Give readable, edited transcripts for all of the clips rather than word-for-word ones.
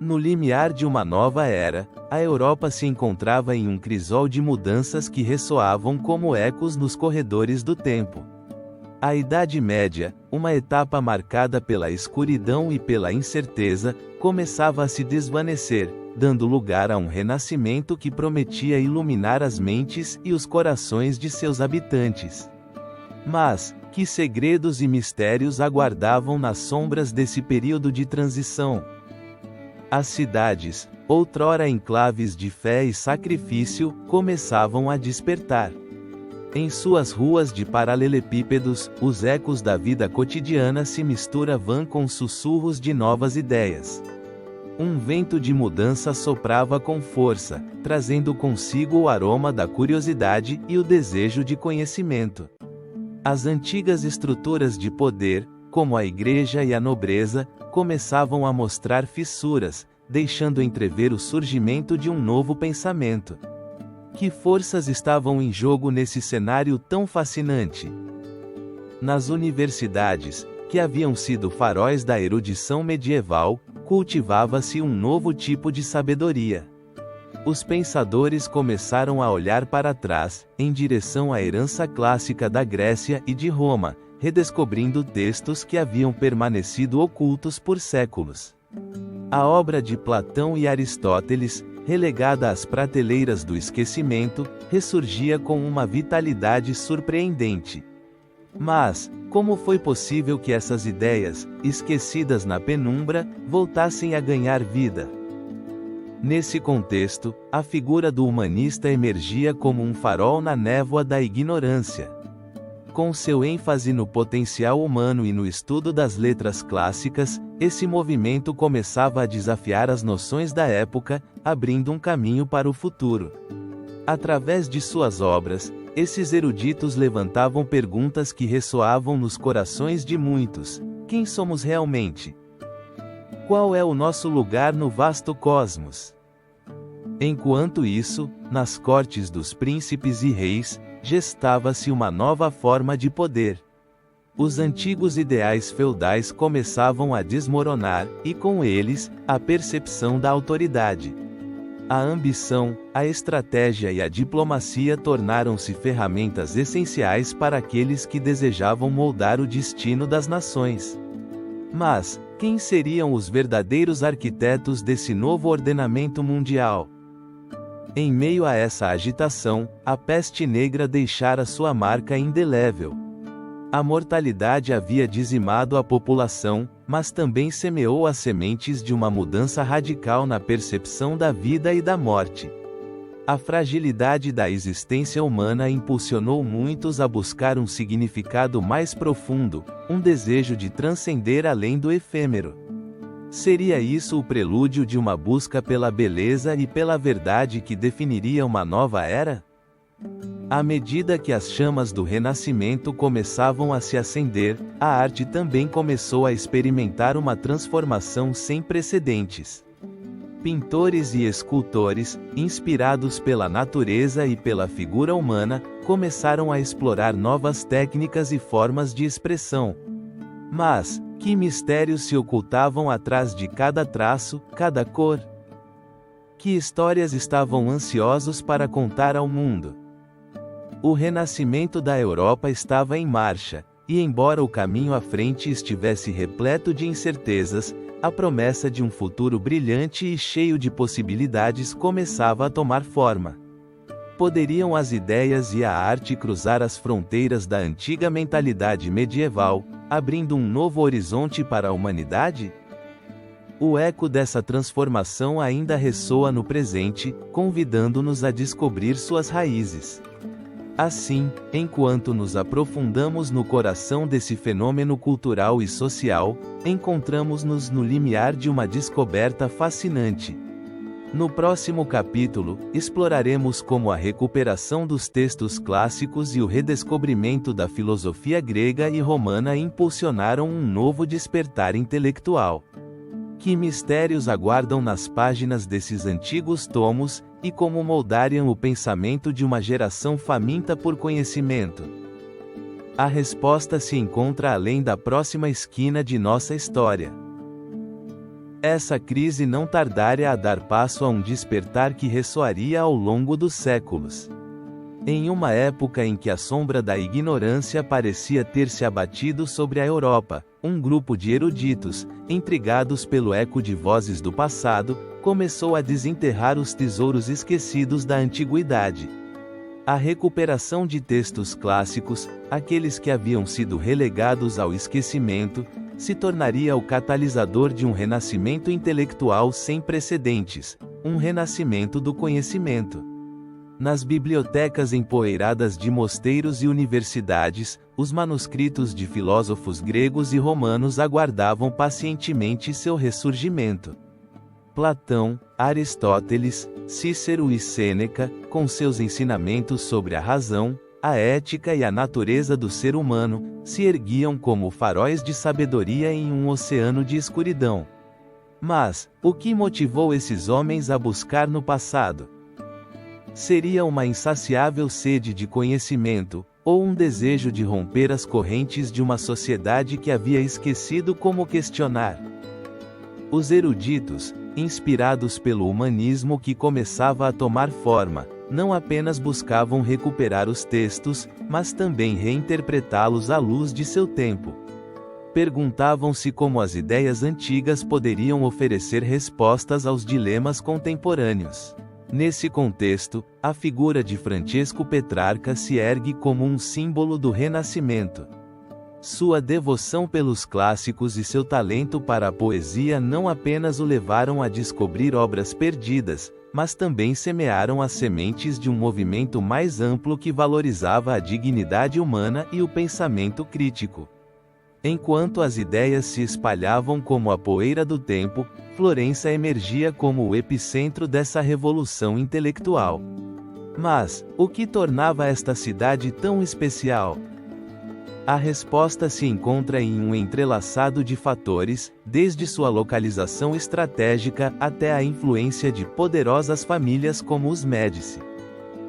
No limiar de uma nova era, a Europa se encontrava em um crisol de mudanças que ressoavam como ecos nos corredores do tempo. A Idade Média, uma etapa marcada pela escuridão e pela incerteza, começava a se desvanecer, dando lugar a um renascimento que prometia iluminar as mentes e os corações de seus habitantes. Mas, que segredos e mistérios aguardavam nas sombras desse período de transição? As cidades, outrora enclaves de fé e sacrifício, começavam a despertar. Em suas ruas de paralelepípedos, os ecos da vida cotidiana se misturavam com sussurros de novas ideias. Um vento de mudança soprava com força, trazendo consigo o aroma da curiosidade e o desejo de conhecimento. As antigas estruturas de poder, como a igreja e a nobreza, começavam a mostrar fissuras, deixando entrever o surgimento de um novo pensamento. Que forças estavam em jogo nesse cenário tão fascinante? Nas universidades, que haviam sido faróis da erudição medieval, cultivava-se um novo tipo de sabedoria. Os pensadores começaram a olhar para trás, em direção à herança clássica da Grécia e de Roma, redescobrindo textos que haviam permanecido ocultos por séculos. A obra de Platão e Aristóteles, relegada às prateleiras do esquecimento, ressurgia com uma vitalidade surpreendente. Mas, como foi possível que essas ideias, esquecidas na penumbra, voltassem a ganhar vida? Nesse contexto, a figura do humanista emergia como um farol na névoa da ignorância. Com seu ênfase no potencial humano e no estudo das letras clássicas, esse movimento começava a desafiar as noções da época, abrindo um caminho para o futuro. Através de suas obras, esses eruditos levantavam perguntas que ressoavam nos corações de muitos: quem somos realmente? Qual é o nosso lugar no vasto cosmos? Enquanto isso, nas cortes dos príncipes e reis, gestava-se uma nova forma de poder. Os antigos ideais feudais começavam a desmoronar, e com eles, a percepção da autoridade. A ambição, a estratégia e a diplomacia tornaram-se ferramentas essenciais para aqueles que desejavam moldar o destino das nações. Mas, quem seriam os verdadeiros arquitetos desse novo ordenamento mundial? Em meio a essa agitação, a peste negra deixara sua marca indelével. A mortalidade havia dizimado a população, mas também semeou as sementes de uma mudança radical na percepção da vida e da morte. A fragilidade da existência humana impulsionou muitos a buscar um significado mais profundo, um desejo de transcender além do efêmero. Seria isso o prelúdio de uma busca pela beleza e pela verdade que definiria uma nova era? À medida que as chamas do Renascimento começavam a se acender, a arte também começou a experimentar uma transformação sem precedentes. Pintores e escultores, inspirados pela natureza e pela figura humana, começaram a explorar novas técnicas e formas de expressão. Mas, que mistérios se ocultavam atrás de cada traço, cada cor? Que histórias estavam ansiosos para contar ao mundo? O renascimento da Europa estava em marcha, e embora o caminho à frente estivesse repleto de incertezas, a promessa de um futuro brilhante e cheio de possibilidades começava a tomar forma. Poderiam as ideias e a arte cruzar as fronteiras da antiga mentalidade medieval, abrindo um novo horizonte para a humanidade? O eco dessa transformação ainda ressoa no presente, convidando-nos a descobrir suas raízes. Assim, enquanto nos aprofundamos no coração desse fenômeno cultural e social, encontramos-nos no limiar de uma descoberta fascinante. No próximo capítulo, exploraremos como a recuperação dos textos clássicos e o redescobrimento da filosofia grega e romana impulsionaram um novo despertar intelectual. Que mistérios aguardam nas páginas desses antigos tomos, e como moldariam o pensamento de uma geração faminta por conhecimento? A resposta se encontra além da próxima esquina de nossa história. Essa crise não tardaria a dar passo a um despertar que ressoaria ao longo dos séculos. Em uma época em que a sombra da ignorância parecia ter se abatido sobre a Europa, um grupo de eruditos, intrigados pelo eco de vozes do passado, começou a desenterrar os tesouros esquecidos da antiguidade. A recuperação de textos clássicos, aqueles que haviam sido relegados ao esquecimento, se tornaria o catalisador de um renascimento intelectual sem precedentes, um renascimento do conhecimento. Nas bibliotecas empoeiradas de mosteiros e universidades, os manuscritos de filósofos gregos e romanos aguardavam pacientemente seu ressurgimento. Platão, Aristóteles, Cícero e Sêneca, com seus ensinamentos sobre a razão, a ética e a natureza do ser humano, se erguiam como faróis de sabedoria em um oceano de escuridão. Mas, o que motivou esses homens a buscar no passado? Seria uma insaciável sede de conhecimento, ou um desejo de romper as correntes de uma sociedade que havia esquecido como questionar? Os eruditos, inspirados pelo humanismo que começava a tomar forma, não apenas buscavam recuperar os textos, mas também reinterpretá-los à luz de seu tempo. Perguntavam-se como as ideias antigas poderiam oferecer respostas aos dilemas contemporâneos. Nesse contexto, a figura de Francesco Petrarca se ergue como um símbolo do Renascimento. Sua devoção pelos clássicos e seu talento para a poesia não apenas o levaram a descobrir obras perdidas, mas também semearam as sementes de um movimento mais amplo que valorizava a dignidade humana e o pensamento crítico. Enquanto as ideias se espalhavam como a poeira do tempo, Florença emergia como o epicentro dessa revolução intelectual. Mas, o que tornava esta cidade tão especial? A resposta se encontra em um entrelaçado de fatores, desde sua localização estratégica até a influência de poderosas famílias como os Médici.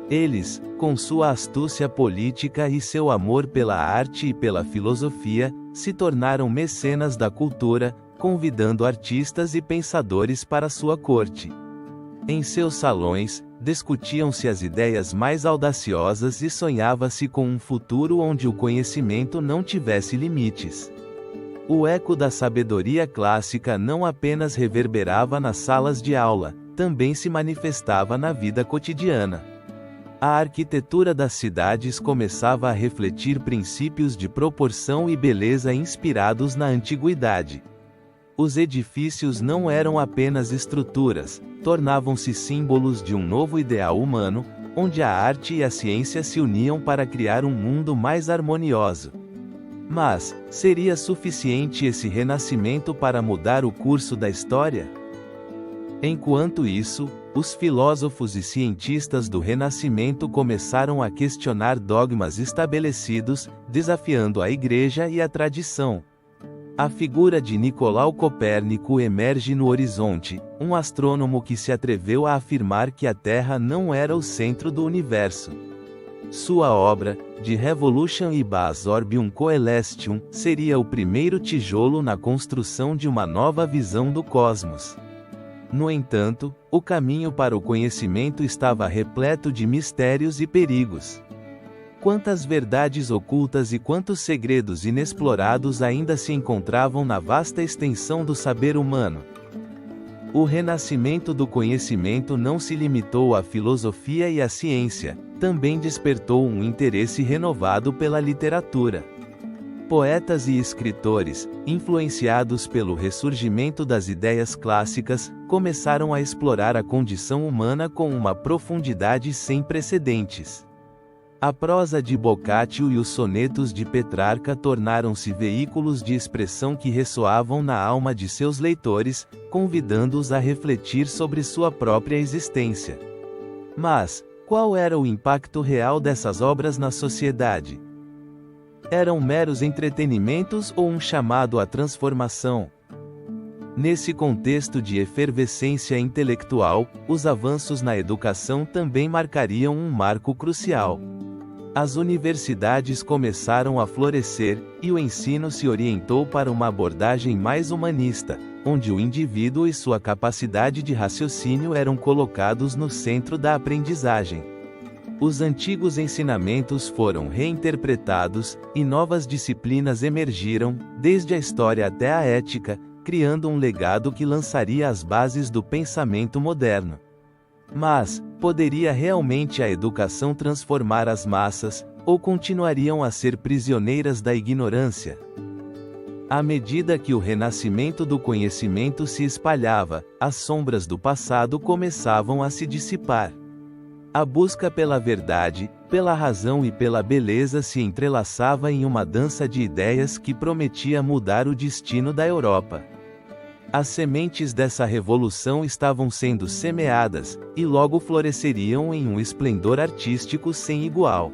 Eles, com sua astúcia política e seu amor pela arte e pela filosofia, se tornaram mecenas da cultura, convidando artistas e pensadores para sua corte. Em seus salões, discutiam-se as ideias mais audaciosas e sonhava-se com um futuro onde o conhecimento não tivesse limites. O eco da sabedoria clássica não apenas reverberava nas salas de aula, também se manifestava na vida cotidiana. A arquitetura das cidades começava a refletir princípios de proporção e beleza inspirados na antiguidade. Os edifícios não eram apenas estruturas, tornavam-se símbolos de um novo ideal humano, onde a arte e a ciência se uniam para criar um mundo mais harmonioso. Mas, seria suficiente esse renascimento para mudar o curso da história? Enquanto isso, os filósofos e cientistas do Renascimento começaram a questionar dogmas estabelecidos, desafiando a Igreja e a tradição. A figura de Nicolau Copérnico emerge no horizonte, um astrônomo que se atreveu a afirmar que a Terra não era o centro do universo. Sua obra, De Revolution ibas Orbium Coelestium, seria o primeiro tijolo na construção de uma nova visão do cosmos. No entanto, o caminho para o conhecimento estava repleto de mistérios e perigos. Quantas verdades ocultas e quantos segredos inexplorados ainda se encontravam na vasta extensão do saber humano? O renascimento do conhecimento não se limitou à filosofia e à ciência, também despertou um interesse renovado pela literatura. Poetas e escritores, influenciados pelo ressurgimento das ideias clássicas, começaram a explorar a condição humana com uma profundidade sem precedentes. A prosa de Boccaccio e os sonetos de Petrarca tornaram-se veículos de expressão que ressoavam na alma de seus leitores, convidando-os a refletir sobre sua própria existência. Mas, qual era o impacto real dessas obras na sociedade? Eram meros entretenimentos ou um chamado à transformação? Nesse contexto de efervescência intelectual, os avanços na educação também marcariam um marco crucial. As universidades começaram a florescer, e o ensino se orientou para uma abordagem mais humanista, onde o indivíduo e sua capacidade de raciocínio eram colocados no centro da aprendizagem. Os antigos ensinamentos foram reinterpretados, e novas disciplinas emergiram, desde a história até a ética, criando um legado que lançaria as bases do pensamento moderno. Mas, poderia realmente a educação transformar as massas, ou continuariam a ser prisioneiras da ignorância? À medida que o renascimento do conhecimento se espalhava, as sombras do passado começavam a se dissipar. A busca pela verdade, pela razão e pela beleza se entrelaçava em uma dança de ideias que prometia mudar o destino da Europa. As sementes dessa revolução estavam sendo semeadas, e logo floresceriam em um esplendor artístico sem igual.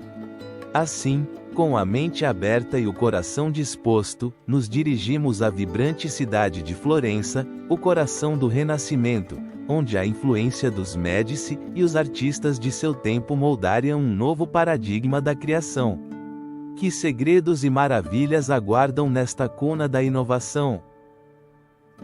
Assim, com a mente aberta e o coração disposto, nos dirigimos à vibrante cidade de Florença, o coração do Renascimento, onde a influência dos Médici e os artistas de seu tempo moldariam um novo paradigma da criação. Que segredos e maravilhas aguardam nesta cuna da inovação?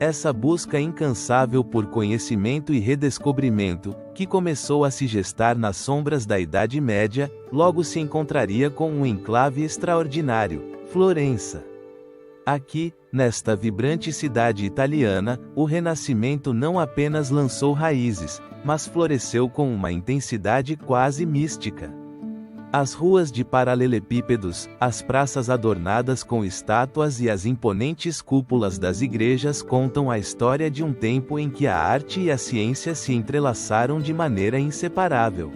Essa busca incansável por conhecimento e redescobrimento, que começou a se gestar nas sombras da Idade Média, logo se encontraria com um enclave extraordinário, Florença. Aqui, nesta vibrante cidade italiana, o Renascimento não apenas lançou raízes, mas floresceu com uma intensidade quase mística. As ruas de paralelepípedos, as praças adornadas com estátuas e as imponentes cúpulas das igrejas contam a história de um tempo em que a arte e a ciência se entrelaçaram de maneira inseparável.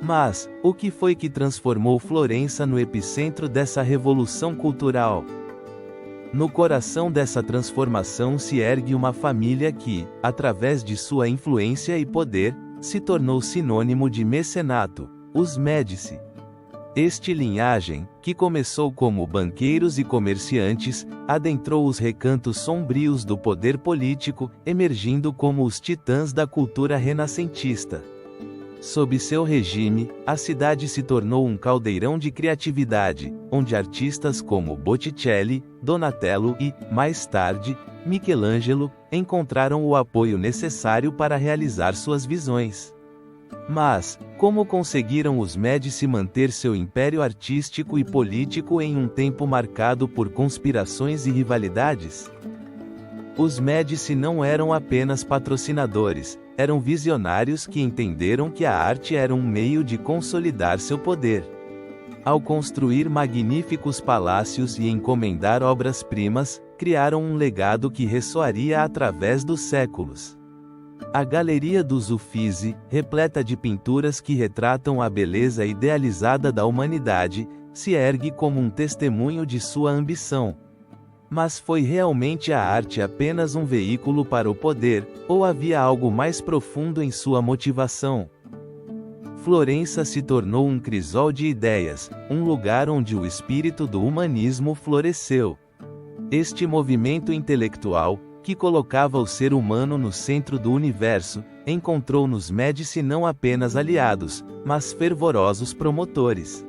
Mas, o que foi que transformou Florença no epicentro dessa revolução cultural? No coração dessa transformação se ergue uma família que, através de sua influência e poder, se tornou sinônimo de mecenato, os Médici. Este linhagem, que começou como banqueiros e comerciantes, adentrou os recantos sombrios do poder político, emergindo como os titãs da cultura renascentista. Sob seu regime, a cidade se tornou um caldeirão de criatividade, onde artistas como Botticelli, Donatello e, mais tarde, Michelangelo, encontraram o apoio necessário para realizar suas visões. Mas, como conseguiram os Médici manter seu império artístico e político em um tempo marcado por conspirações e rivalidades? Os Médici não eram apenas patrocinadores, eram visionários que entenderam que a arte era um meio de consolidar seu poder. Ao construir magníficos palácios e encomendar obras-primas, criaram um legado que ressoaria através dos séculos. A Galeria dos Uffizi, repleta de pinturas que retratam a beleza idealizada da humanidade, se ergue como um testemunho de sua ambição. Mas foi realmente a arte apenas um veículo para o poder, ou havia algo mais profundo em sua motivação? Florença se tornou um crisol de ideias, um lugar onde o espírito do humanismo floresceu. Este movimento intelectual, que colocava o ser humano no centro do universo, encontrou nos Médici não apenas aliados, mas fervorosos promotores.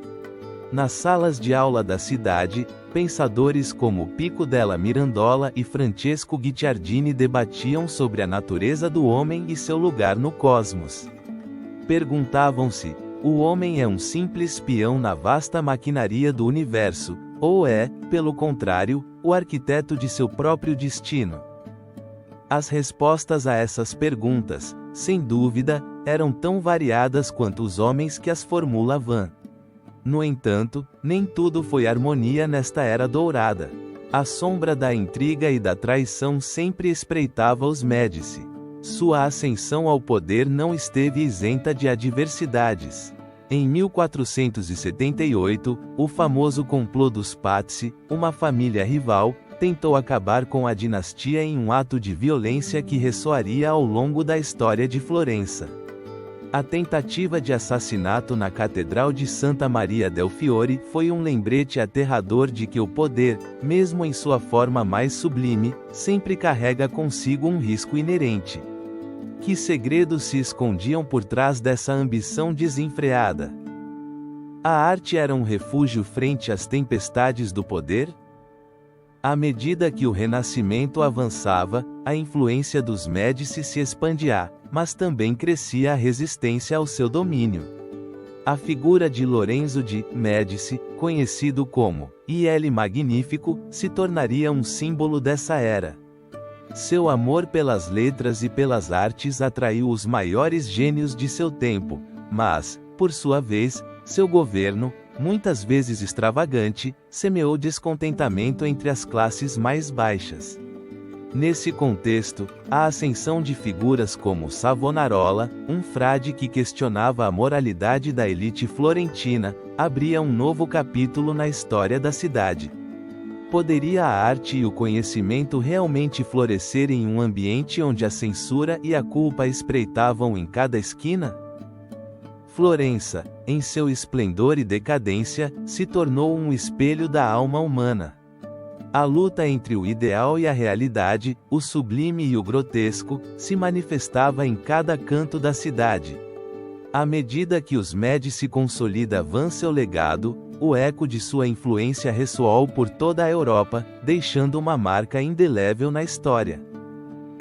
Nas salas de aula da cidade, pensadores como Pico della Mirandola e Francesco Guicciardini debatiam sobre a natureza do homem e seu lugar no cosmos. Perguntavam-se: o homem é um simples peão na vasta maquinaria do universo, ou é, pelo contrário, o arquiteto de seu próprio destino? As respostas a essas perguntas, sem dúvida, eram tão variadas quanto os homens que as formulavam. No entanto, nem tudo foi harmonia nesta era dourada. A sombra da intriga e da traição sempre espreitava os Médici. Sua ascensão ao poder não esteve isenta de adversidades. Em 1478, o famoso complô dos Pazzi, uma família rival, tentou acabar com a dinastia em um ato de violência que ressoaria ao longo da história de Florença. A tentativa de assassinato na Catedral de Santa Maria del Fiore foi um lembrete aterrador de que o poder, mesmo em sua forma mais sublime, sempre carrega consigo um risco inerente. Que segredos se escondiam por trás dessa ambição desenfreada? A arte era um refúgio frente às tempestades do poder? À medida que o Renascimento avançava, a influência dos Médici se expandia, mas também crescia a resistência ao seu domínio. A figura de Lorenzo de Médici, conhecido como Il Magnífico, se tornaria um símbolo dessa era. Seu amor pelas letras e pelas artes atraiu os maiores gênios de seu tempo, mas, por sua vez, seu governo, muitas vezes extravagante, semeou descontentamento entre as classes mais baixas. Nesse contexto, a ascensão de figuras como Savonarola, um frade que questionava a moralidade da elite florentina, abria um novo capítulo na história da cidade. Poderia a arte e o conhecimento realmente florescer em um ambiente onde a censura e a culpa espreitavam em cada esquina? Florença, em seu esplendor e decadência, se tornou um espelho da alma humana. A luta entre o ideal e a realidade, o sublime e o grotesco, se manifestava em cada canto da cidade. À medida que os Médici consolidavam seu legado, o eco de sua influência ressoou por toda a Europa, deixando uma marca indelével na história.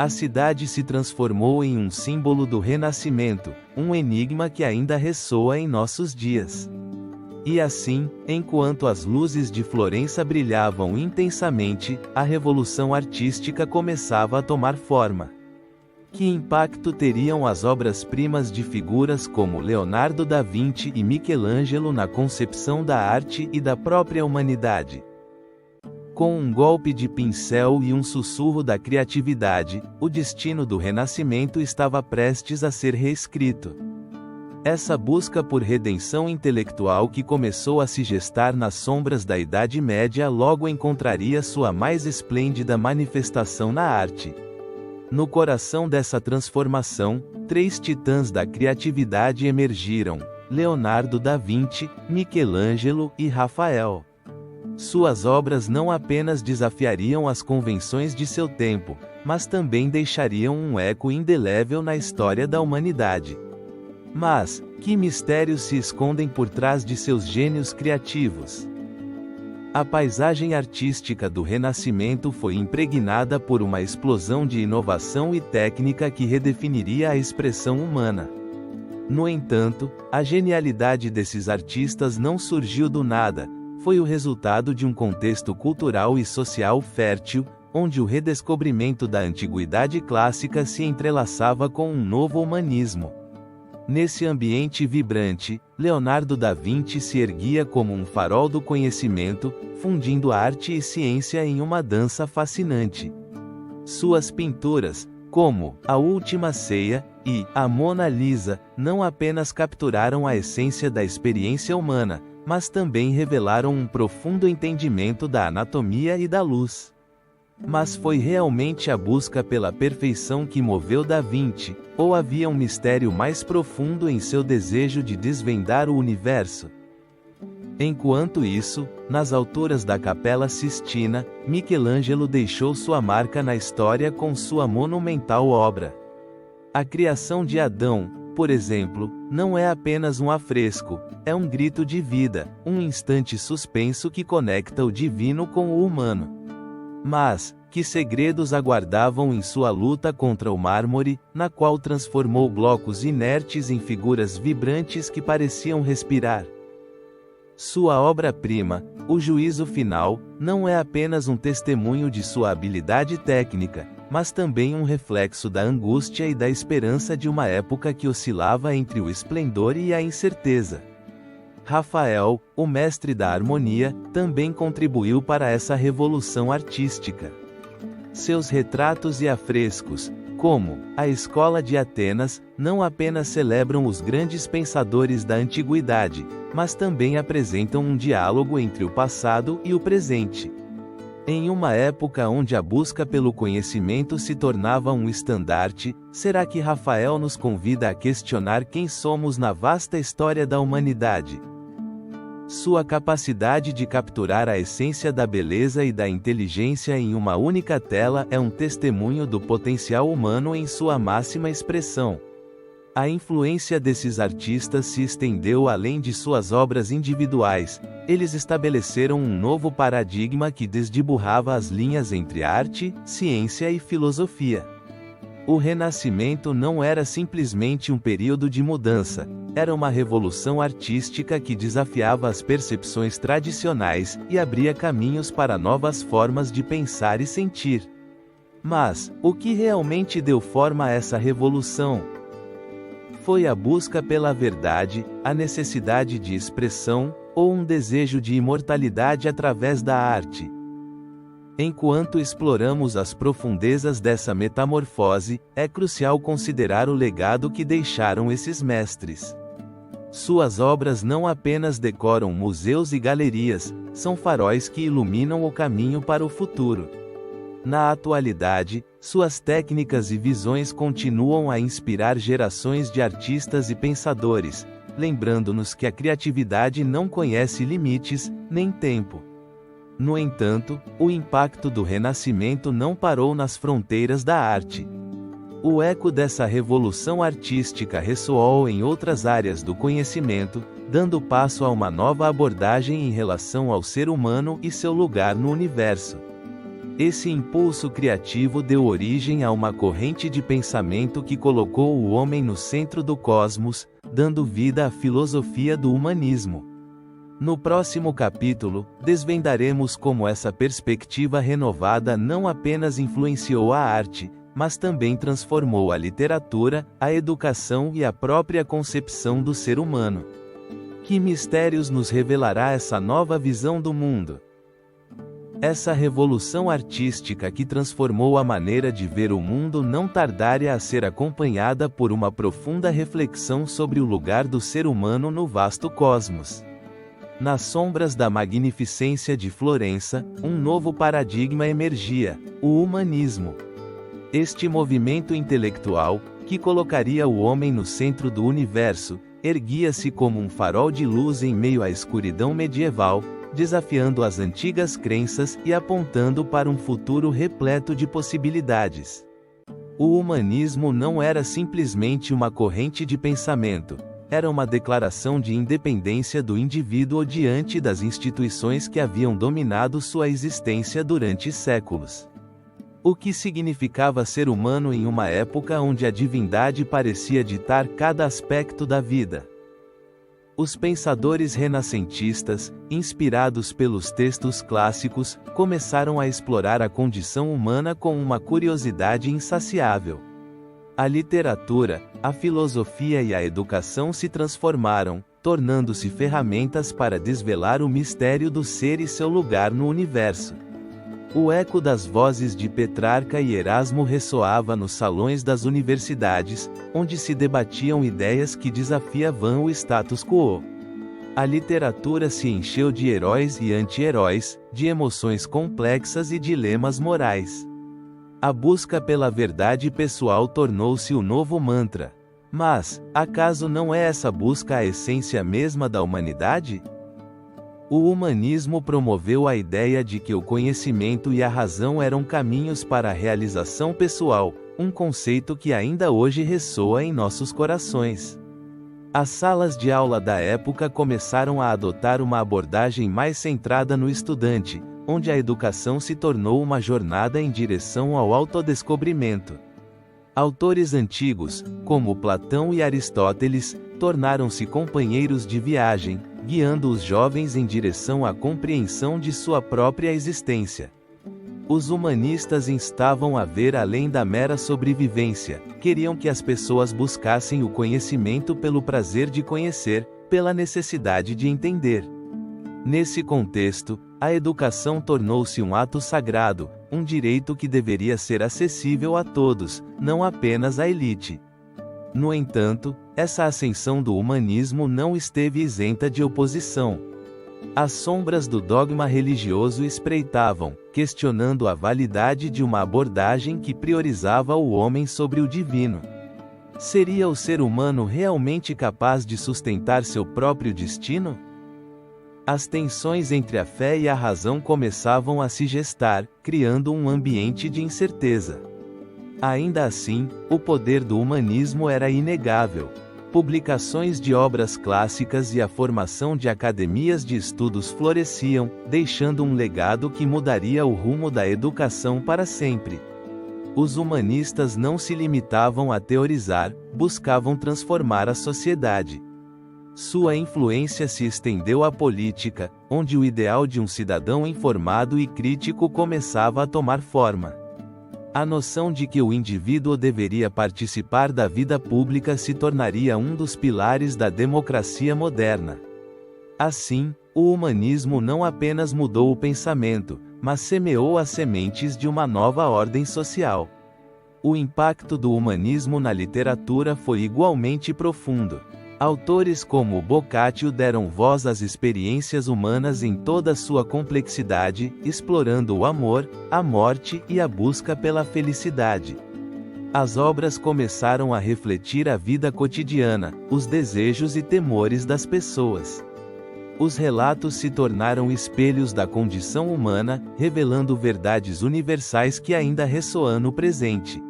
A cidade se transformou em um símbolo do Renascimento, um enigma que ainda ressoa em nossos dias. E assim, enquanto as luzes de Florença brilhavam intensamente, a revolução artística começava a tomar forma. Que impacto teriam as obras-primas de figuras como Leonardo da Vinci e Michelangelo na concepção da arte e da própria humanidade? Com um golpe de pincel e um sussurro da criatividade, o destino do Renascimento estava prestes a ser reescrito. Essa busca por redenção intelectual que começou a se gestar nas sombras da Idade Média logo encontraria sua mais esplêndida manifestação na arte. No coração dessa transformação, três titãs da criatividade emergiram: Leonardo da Vinci, Michelangelo e Rafael. Suas obras não apenas desafiariam as convenções de seu tempo, mas também deixariam um eco indelével na história da humanidade. Mas, que mistérios se escondem por trás de seus gênios criativos? A paisagem artística do Renascimento foi impregnada por uma explosão de inovação e técnica que redefiniria a expressão humana. No entanto, a genialidade desses artistas não surgiu do nada, foi o resultado de um contexto cultural e social fértil, onde o redescobrimento da antiguidade clássica se entrelaçava com um novo humanismo. Nesse ambiente vibrante, Leonardo da Vinci se erguia como um farol do conhecimento, fundindo arte e ciência em uma dança fascinante. Suas pinturas, como A Última Ceia e A Mona Lisa, não apenas capturaram a essência da experiência humana, mas também revelaram um profundo entendimento da anatomia e da luz. Mas foi realmente a busca pela perfeição que moveu Da Vinci, ou havia um mistério mais profundo em seu desejo de desvendar o universo? Enquanto isso, nas alturas da Capela Sistina, Michelangelo deixou sua marca na história com sua monumental obra. A criação de Adão, por exemplo, não é apenas um afresco, é um grito de vida, um instante suspenso que conecta o divino com o humano. Mas, que segredos aguardavam em sua luta contra o mármore, na qual transformou blocos inertes em figuras vibrantes que pareciam respirar? Sua obra-prima, O Juízo Final, não é apenas um testemunho de sua habilidade técnica, mas também um reflexo da angústia e da esperança de uma época que oscilava entre o esplendor e a incerteza. Rafael, o mestre da harmonia, também contribuiu para essa revolução artística. Seus retratos e afrescos, como A Escola de Atenas, não apenas celebram os grandes pensadores da antiguidade, mas também apresentam um diálogo entre o passado e o presente. Em uma época onde a busca pelo conhecimento se tornava um estandarte, será que Rafael nos convida a questionar quem somos na vasta história da humanidade? Sua capacidade de capturar a essência da beleza e da inteligência em uma única tela é um testemunho do potencial humano em sua máxima expressão. A influência desses artistas se estendeu além de suas obras individuais. Eles estabeleceram um novo paradigma que desdiburrava as linhas entre arte, ciência e filosofia. O Renascimento não era simplesmente um período de mudança, era uma revolução artística que desafiava as percepções tradicionais e abria caminhos para novas formas de pensar e sentir. Mas, o que realmente deu forma a essa revolução? Foi a busca pela verdade, a necessidade de expressão, ou um desejo de imortalidade através da arte. Enquanto exploramos as profundezas dessa metamorfose, é crucial considerar o legado que deixaram esses mestres. Suas obras não apenas decoram museus e galerias, são faróis que iluminam o caminho para o futuro. Na atualidade, suas técnicas e visões continuam a inspirar gerações de artistas e pensadores, lembrando-nos que a criatividade não conhece limites, nem tempo. No entanto, o impacto do Renascimento não parou nas fronteiras da arte. O eco dessa revolução artística ressoou em outras áreas do conhecimento, dando passo a uma nova abordagem em relação ao ser humano e seu lugar no universo. Esse impulso criativo deu origem a uma corrente de pensamento que colocou o homem no centro do cosmos, dando vida à filosofia do humanismo. No próximo capítulo, desvendaremos como essa perspectiva renovada não apenas influenciou a arte, mas também transformou a literatura, a educação e a própria concepção do ser humano. Que mistérios nos revelará essa nova visão do mundo? Essa revolução artística que transformou a maneira de ver o mundo não tardaria a ser acompanhada por uma profunda reflexão sobre o lugar do ser humano no vasto cosmos. Nas sombras da magnificência de Florença, um novo paradigma emergia: o humanismo. Este movimento intelectual, que colocaria o homem no centro do universo, erguia-se como um farol de luz em meio à escuridão medieval, desafiando as antigas crenças e apontando para um futuro repleto de possibilidades. O humanismo não era simplesmente uma corrente de pensamento, era uma declaração de independência do indivíduo diante das instituições que haviam dominado sua existência durante séculos. O que significava ser humano em uma época onde a divindade parecia ditar cada aspecto da vida? Os pensadores renascentistas, inspirados pelos textos clássicos, começaram a explorar a condição humana com uma curiosidade insaciável. A literatura, a filosofia e a educação se transformaram, tornando-se ferramentas para desvelar o mistério do ser e seu lugar no universo. O eco das vozes de Petrarca e Erasmo ressoava nos salões das universidades, onde se debatiam ideias que desafiavam o status quo. A literatura se encheu de heróis e anti-heróis, de emoções complexas e dilemas morais. A busca pela verdade pessoal tornou-se o novo mantra. Mas, acaso não é essa busca a essência mesma da humanidade? O humanismo promoveu a ideia de que o conhecimento e a razão eram caminhos para a realização pessoal, um conceito que ainda hoje ressoa em nossos corações. As salas de aula da época começaram a adotar uma abordagem mais centrada no estudante, onde a educação se tornou uma jornada em direção ao autodescobrimento. Autores antigos, como Platão e Aristóteles, tornaram-se companheiros de viagem, guiando os jovens em direção à compreensão de sua própria existência. Os humanistas instavam a ver além da mera sobrevivência, queriam que as pessoas buscassem o conhecimento pelo prazer de conhecer, pela necessidade de entender. Nesse contexto, a educação tornou-se um ato sagrado, um direito que deveria ser acessível a todos, não apenas à elite. No entanto, essa ascensão do humanismo não esteve isenta de oposição. As sombras do dogma religioso espreitavam, questionando a validade de uma abordagem que priorizava o homem sobre o divino. Seria o ser humano realmente capaz de sustentar seu próprio destino? As tensões entre a fé e a razão começavam a se gestar, criando um ambiente de incerteza. Ainda assim, o poder do humanismo era inegável. Publicações de obras clássicas e a formação de academias de estudos floresciam, deixando um legado que mudaria o rumo da educação para sempre. Os humanistas não se limitavam a teorizar, buscavam transformar a sociedade. Sua influência se estendeu à política, onde o ideal de um cidadão informado e crítico começava a tomar forma. A noção de que o indivíduo deveria participar da vida pública se tornaria um dos pilares da democracia moderna. Assim, o humanismo não apenas mudou o pensamento, mas semeou as sementes de uma nova ordem social. O impacto do humanismo na literatura foi igualmente profundo. Autores como Boccaccio deram voz às experiências humanas em toda sua complexidade, explorando o amor, a morte e a busca pela felicidade. As obras começaram a refletir a vida cotidiana, os desejos e temores das pessoas. Os relatos se tornaram espelhos da condição humana, revelando verdades universais que ainda ressoam no presente.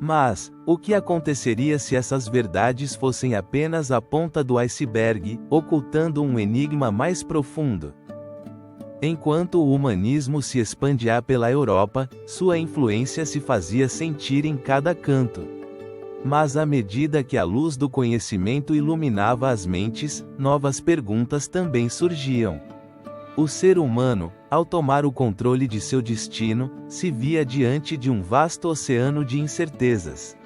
Mas, o que aconteceria se essas verdades fossem apenas a ponta do iceberg, ocultando um enigma mais profundo? Enquanto o humanismo se expandia pela Europa, sua influência se fazia sentir em cada canto. Mas à medida que a luz do conhecimento iluminava as mentes, novas perguntas também surgiam. O ser humano, ao tomar o controle de seu destino, se via diante de um vasto oceano de incertezas.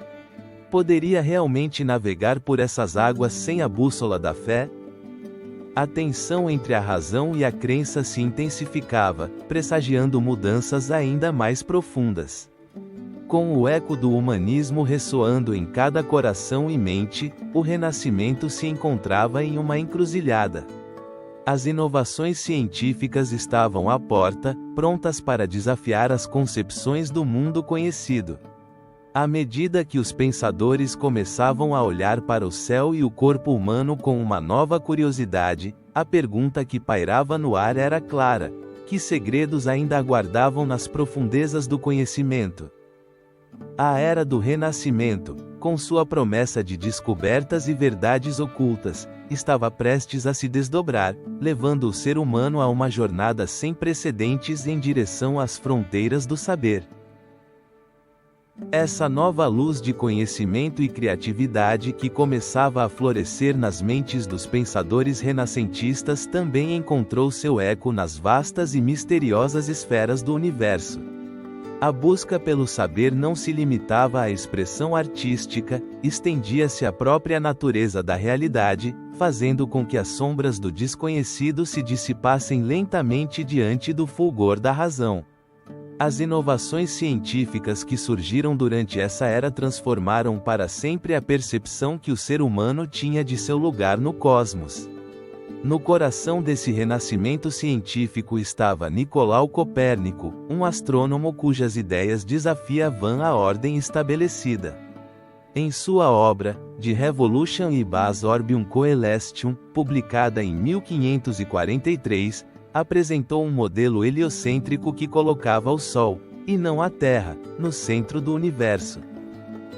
Poderia realmente navegar por essas águas sem a bússola da fé? A tensão entre a razão e a crença se intensificava, pressagiando mudanças ainda mais profundas. Com o eco do humanismo ressoando em cada coração e mente, o Renascimento se encontrava em uma encruzilhada. As inovações científicas estavam à porta, prontas para desafiar as concepções do mundo conhecido. À medida que os pensadores começavam a olhar para o céu e o corpo humano com uma nova curiosidade, a pergunta que pairava no ar era clara: que segredos ainda aguardavam nas profundezas do conhecimento? A era do Renascimento, com sua promessa de descobertas e verdades ocultas, estava prestes a se desdobrar, levando o ser humano a uma jornada sem precedentes em direção às fronteiras do saber. Essa nova luz de conhecimento e criatividade que começava a florescer nas mentes dos pensadores renascentistas também encontrou seu eco nas vastas e misteriosas esferas do universo. A busca pelo saber não se limitava à expressão artística, estendia-se à própria natureza da realidade, fazendo com que as sombras do desconhecido se dissipassem lentamente diante do fulgor da razão. As inovações científicas que surgiram durante essa era transformaram para sempre a percepção que o ser humano tinha de seu lugar no cosmos. No coração desse renascimento científico estava Nicolau Copérnico, um astrônomo cujas ideias desafiavam a ordem estabelecida. Em sua obra, De Revolution Ibis Orbium Coelestium, publicada em 1543, apresentou um modelo heliocêntrico que colocava o Sol, e não a Terra, no centro do universo.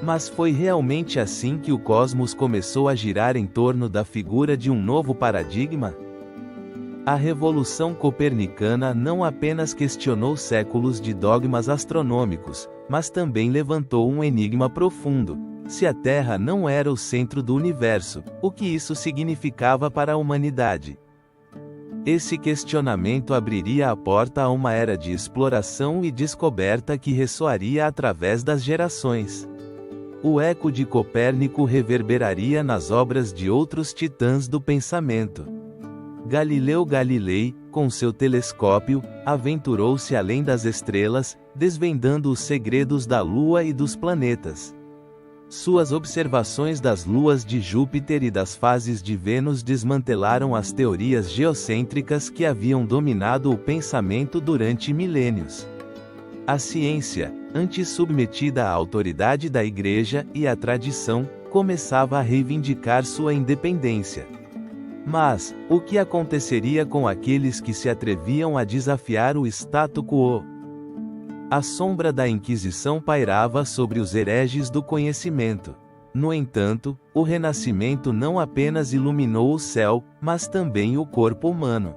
Mas foi realmente assim que o cosmos começou a girar em torno da figura de um novo paradigma? A Revolução Copernicana não apenas questionou séculos de dogmas astronômicos, mas também levantou um enigma profundo: se a Terra não era o centro do universo, o que isso significava para a humanidade? Esse questionamento abriria a porta a uma era de exploração e descoberta que ressoaria através das gerações. O eco de Copérnico reverberaria nas obras de outros titãs do pensamento. Galileu Galilei, com seu telescópio, aventurou-se além das estrelas, desvendando os segredos da Lua e dos planetas. Suas observações das luas de Júpiter e das fases de Vênus desmantelaram as teorias geocêntricas que haviam dominado o pensamento durante milênios. A ciência, antes submetida à autoridade da Igreja e à tradição, começava a reivindicar sua independência. Mas, o que aconteceria com aqueles que se atreviam a desafiar o status quo? A sombra da Inquisição pairava sobre os hereges do conhecimento. No entanto, o Renascimento não apenas iluminou o céu, mas também o corpo humano.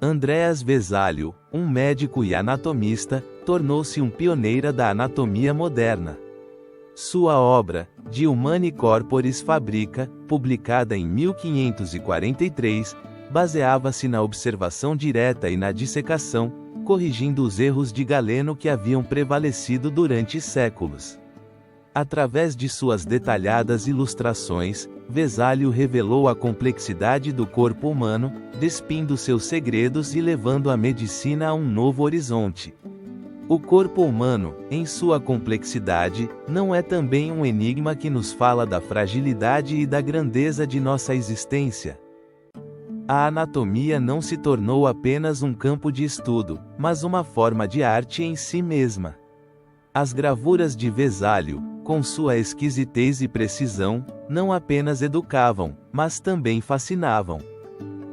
Andreas Vesálio, um médico e anatomista, tornou-se um pioneiro da anatomia moderna. Sua obra, De Humani Corporis Fabrica, publicada em 1543, baseava-se na observação direta e na dissecação, corrigindo os erros de Galeno que haviam prevalecido durante séculos. Através de suas detalhadas ilustrações, Vesálio revelou a complexidade do corpo humano, despindo seus segredos e levando a medicina a um novo horizonte. O corpo humano, em sua complexidade, não é também um enigma que nos fala da fragilidade e da grandeza de nossa existência? A anatomia não se tornou apenas um campo de estudo, mas uma forma de arte em si mesma. As gravuras de Vesálio, com sua exquisitez e precisão, não apenas educavam, mas também fascinavam.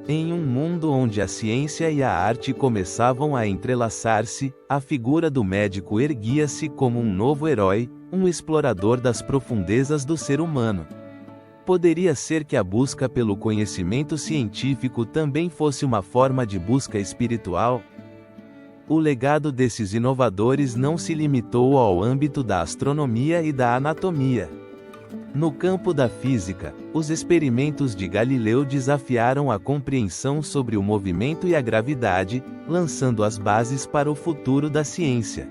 Em um mundo onde a ciência e a arte começavam a entrelaçar-se, a figura do médico erguia-se como um novo herói, um explorador das profundezas do ser humano. Poderia ser que a busca pelo conhecimento científico também fosse uma forma de busca espiritual? O legado desses inovadores não se limitou ao âmbito da astronomia e da anatomia. No campo da física, os experimentos de Galileu desafiaram a compreensão sobre o movimento e a gravidade, lançando as bases para o futuro da ciência.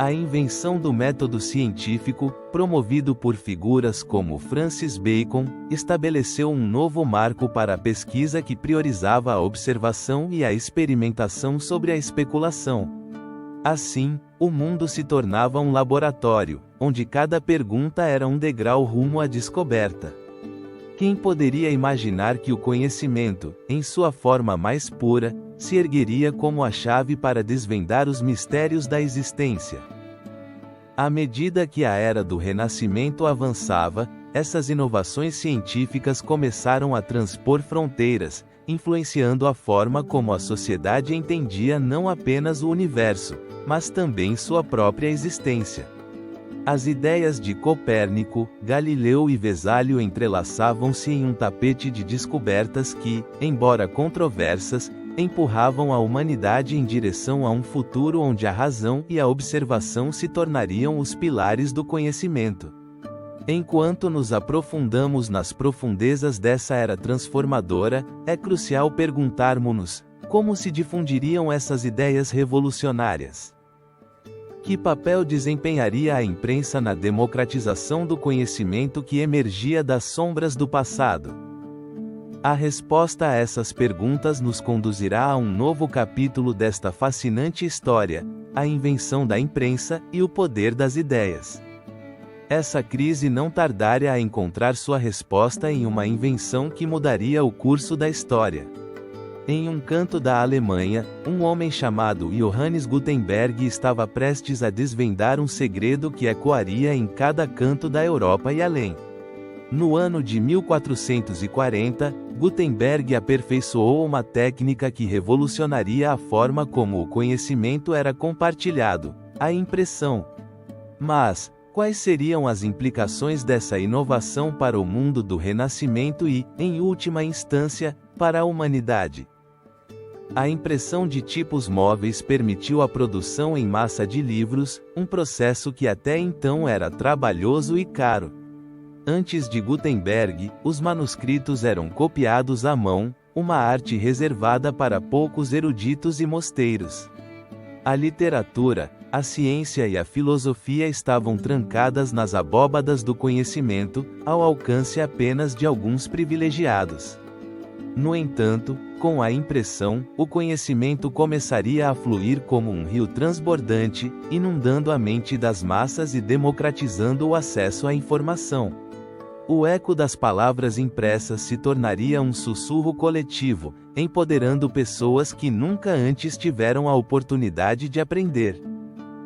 A invenção do método científico, promovido por figuras como Francis Bacon, estabeleceu um novo marco para a pesquisa que priorizava a observação e a experimentação sobre a especulação. Assim, o mundo se tornava um laboratório, onde cada pergunta era um degrau rumo à descoberta. Quem poderia imaginar que o conhecimento, em sua forma mais pura, se ergueria como a chave para desvendar os mistérios da existência? À medida que a era do Renascimento avançava, essas inovações científicas começaram a transpor fronteiras, influenciando a forma como a sociedade entendia não apenas o universo, mas também sua própria existência. As ideias de Copérnico, Galileu e Vesálio entrelaçavam-se em um tapete de descobertas que, embora controversas, empurravam a humanidade em direção a um futuro onde a razão e a observação se tornariam os pilares do conhecimento. Enquanto nos aprofundamos nas profundezas dessa era transformadora, é crucial perguntarmos-nos: como se difundiriam essas ideias revolucionárias? Que papel desempenharia a imprensa na democratização do conhecimento que emergia das sombras do passado? A resposta a essas perguntas nos conduzirá a um novo capítulo desta fascinante história: a invenção da imprensa e o poder das ideias. Essa crise não tardaria a encontrar sua resposta em uma invenção que mudaria o curso da história. Em um canto da Alemanha, um homem chamado Johannes Gutenberg estava prestes a desvendar um segredo que ecoaria em cada canto da Europa e além. No ano de 1440, Gutenberg aperfeiçoou uma técnica que revolucionaria a forma como o conhecimento era compartilhado: a impressão. Mas, quais seriam as implicações dessa inovação para o mundo do Renascimento e, em última instância, para a humanidade? A impressão de tipos móveis permitiu a produção em massa de livros, um processo que até então era trabalhoso e caro. Antes de Gutenberg, os manuscritos eram copiados à mão, uma arte reservada para poucos eruditos e mosteiros. A literatura, a ciência e a filosofia estavam trancadas nas abóbadas do conhecimento, ao alcance apenas de alguns privilegiados. No entanto, com a impressão, o conhecimento começaria a fluir como um rio transbordante, inundando a mente das massas e democratizando o acesso à informação. O eco das palavras impressas se tornaria um sussurro coletivo, empoderando pessoas que nunca antes tiveram a oportunidade de aprender.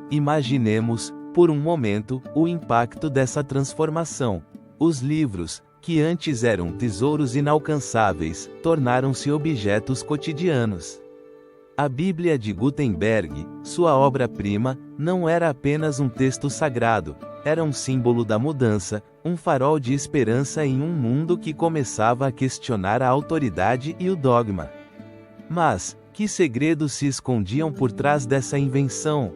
Imaginemos, por um momento, o impacto dessa transformação. Os livros, que antes eram tesouros inalcançáveis, tornaram-se objetos cotidianos. A Bíblia de Gutenberg, sua obra-prima, não era apenas um texto sagrado, era um símbolo da mudança, um farol de esperança em um mundo que começava a questionar a autoridade e o dogma. Mas, que segredos se escondiam por trás dessa invenção?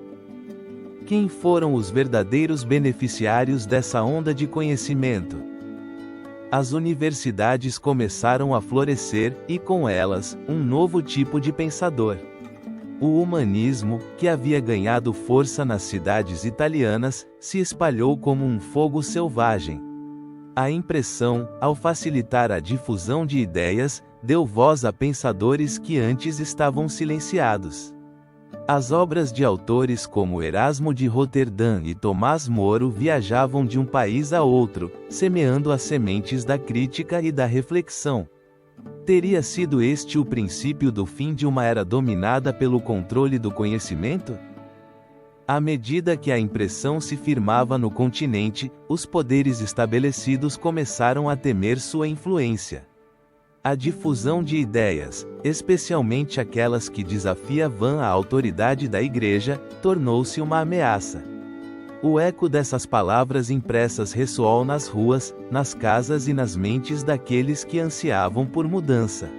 Quem foram os verdadeiros beneficiários dessa onda de conhecimento? As universidades começaram a florescer, e com elas, um novo tipo de pensador. O humanismo, que havia ganhado força nas cidades italianas, se espalhou como um fogo selvagem. A impressão, ao facilitar a difusão de ideias, deu voz a pensadores que antes estavam silenciados. As obras de autores como Erasmo de Roterdã e Tomás Moro viajavam de um país a outro, semeando as sementes da crítica e da reflexão. Teria sido este o princípio do fim de uma era dominada pelo controle do conhecimento? À medida que a impressão se firmava no continente, os poderes estabelecidos começaram a temer sua influência. A difusão de ideias, especialmente aquelas que desafiavam a autoridade da Igreja, tornou-se uma ameaça. O eco dessas palavras impressas ressoou nas ruas, nas casas e nas mentes daqueles que ansiavam por mudança.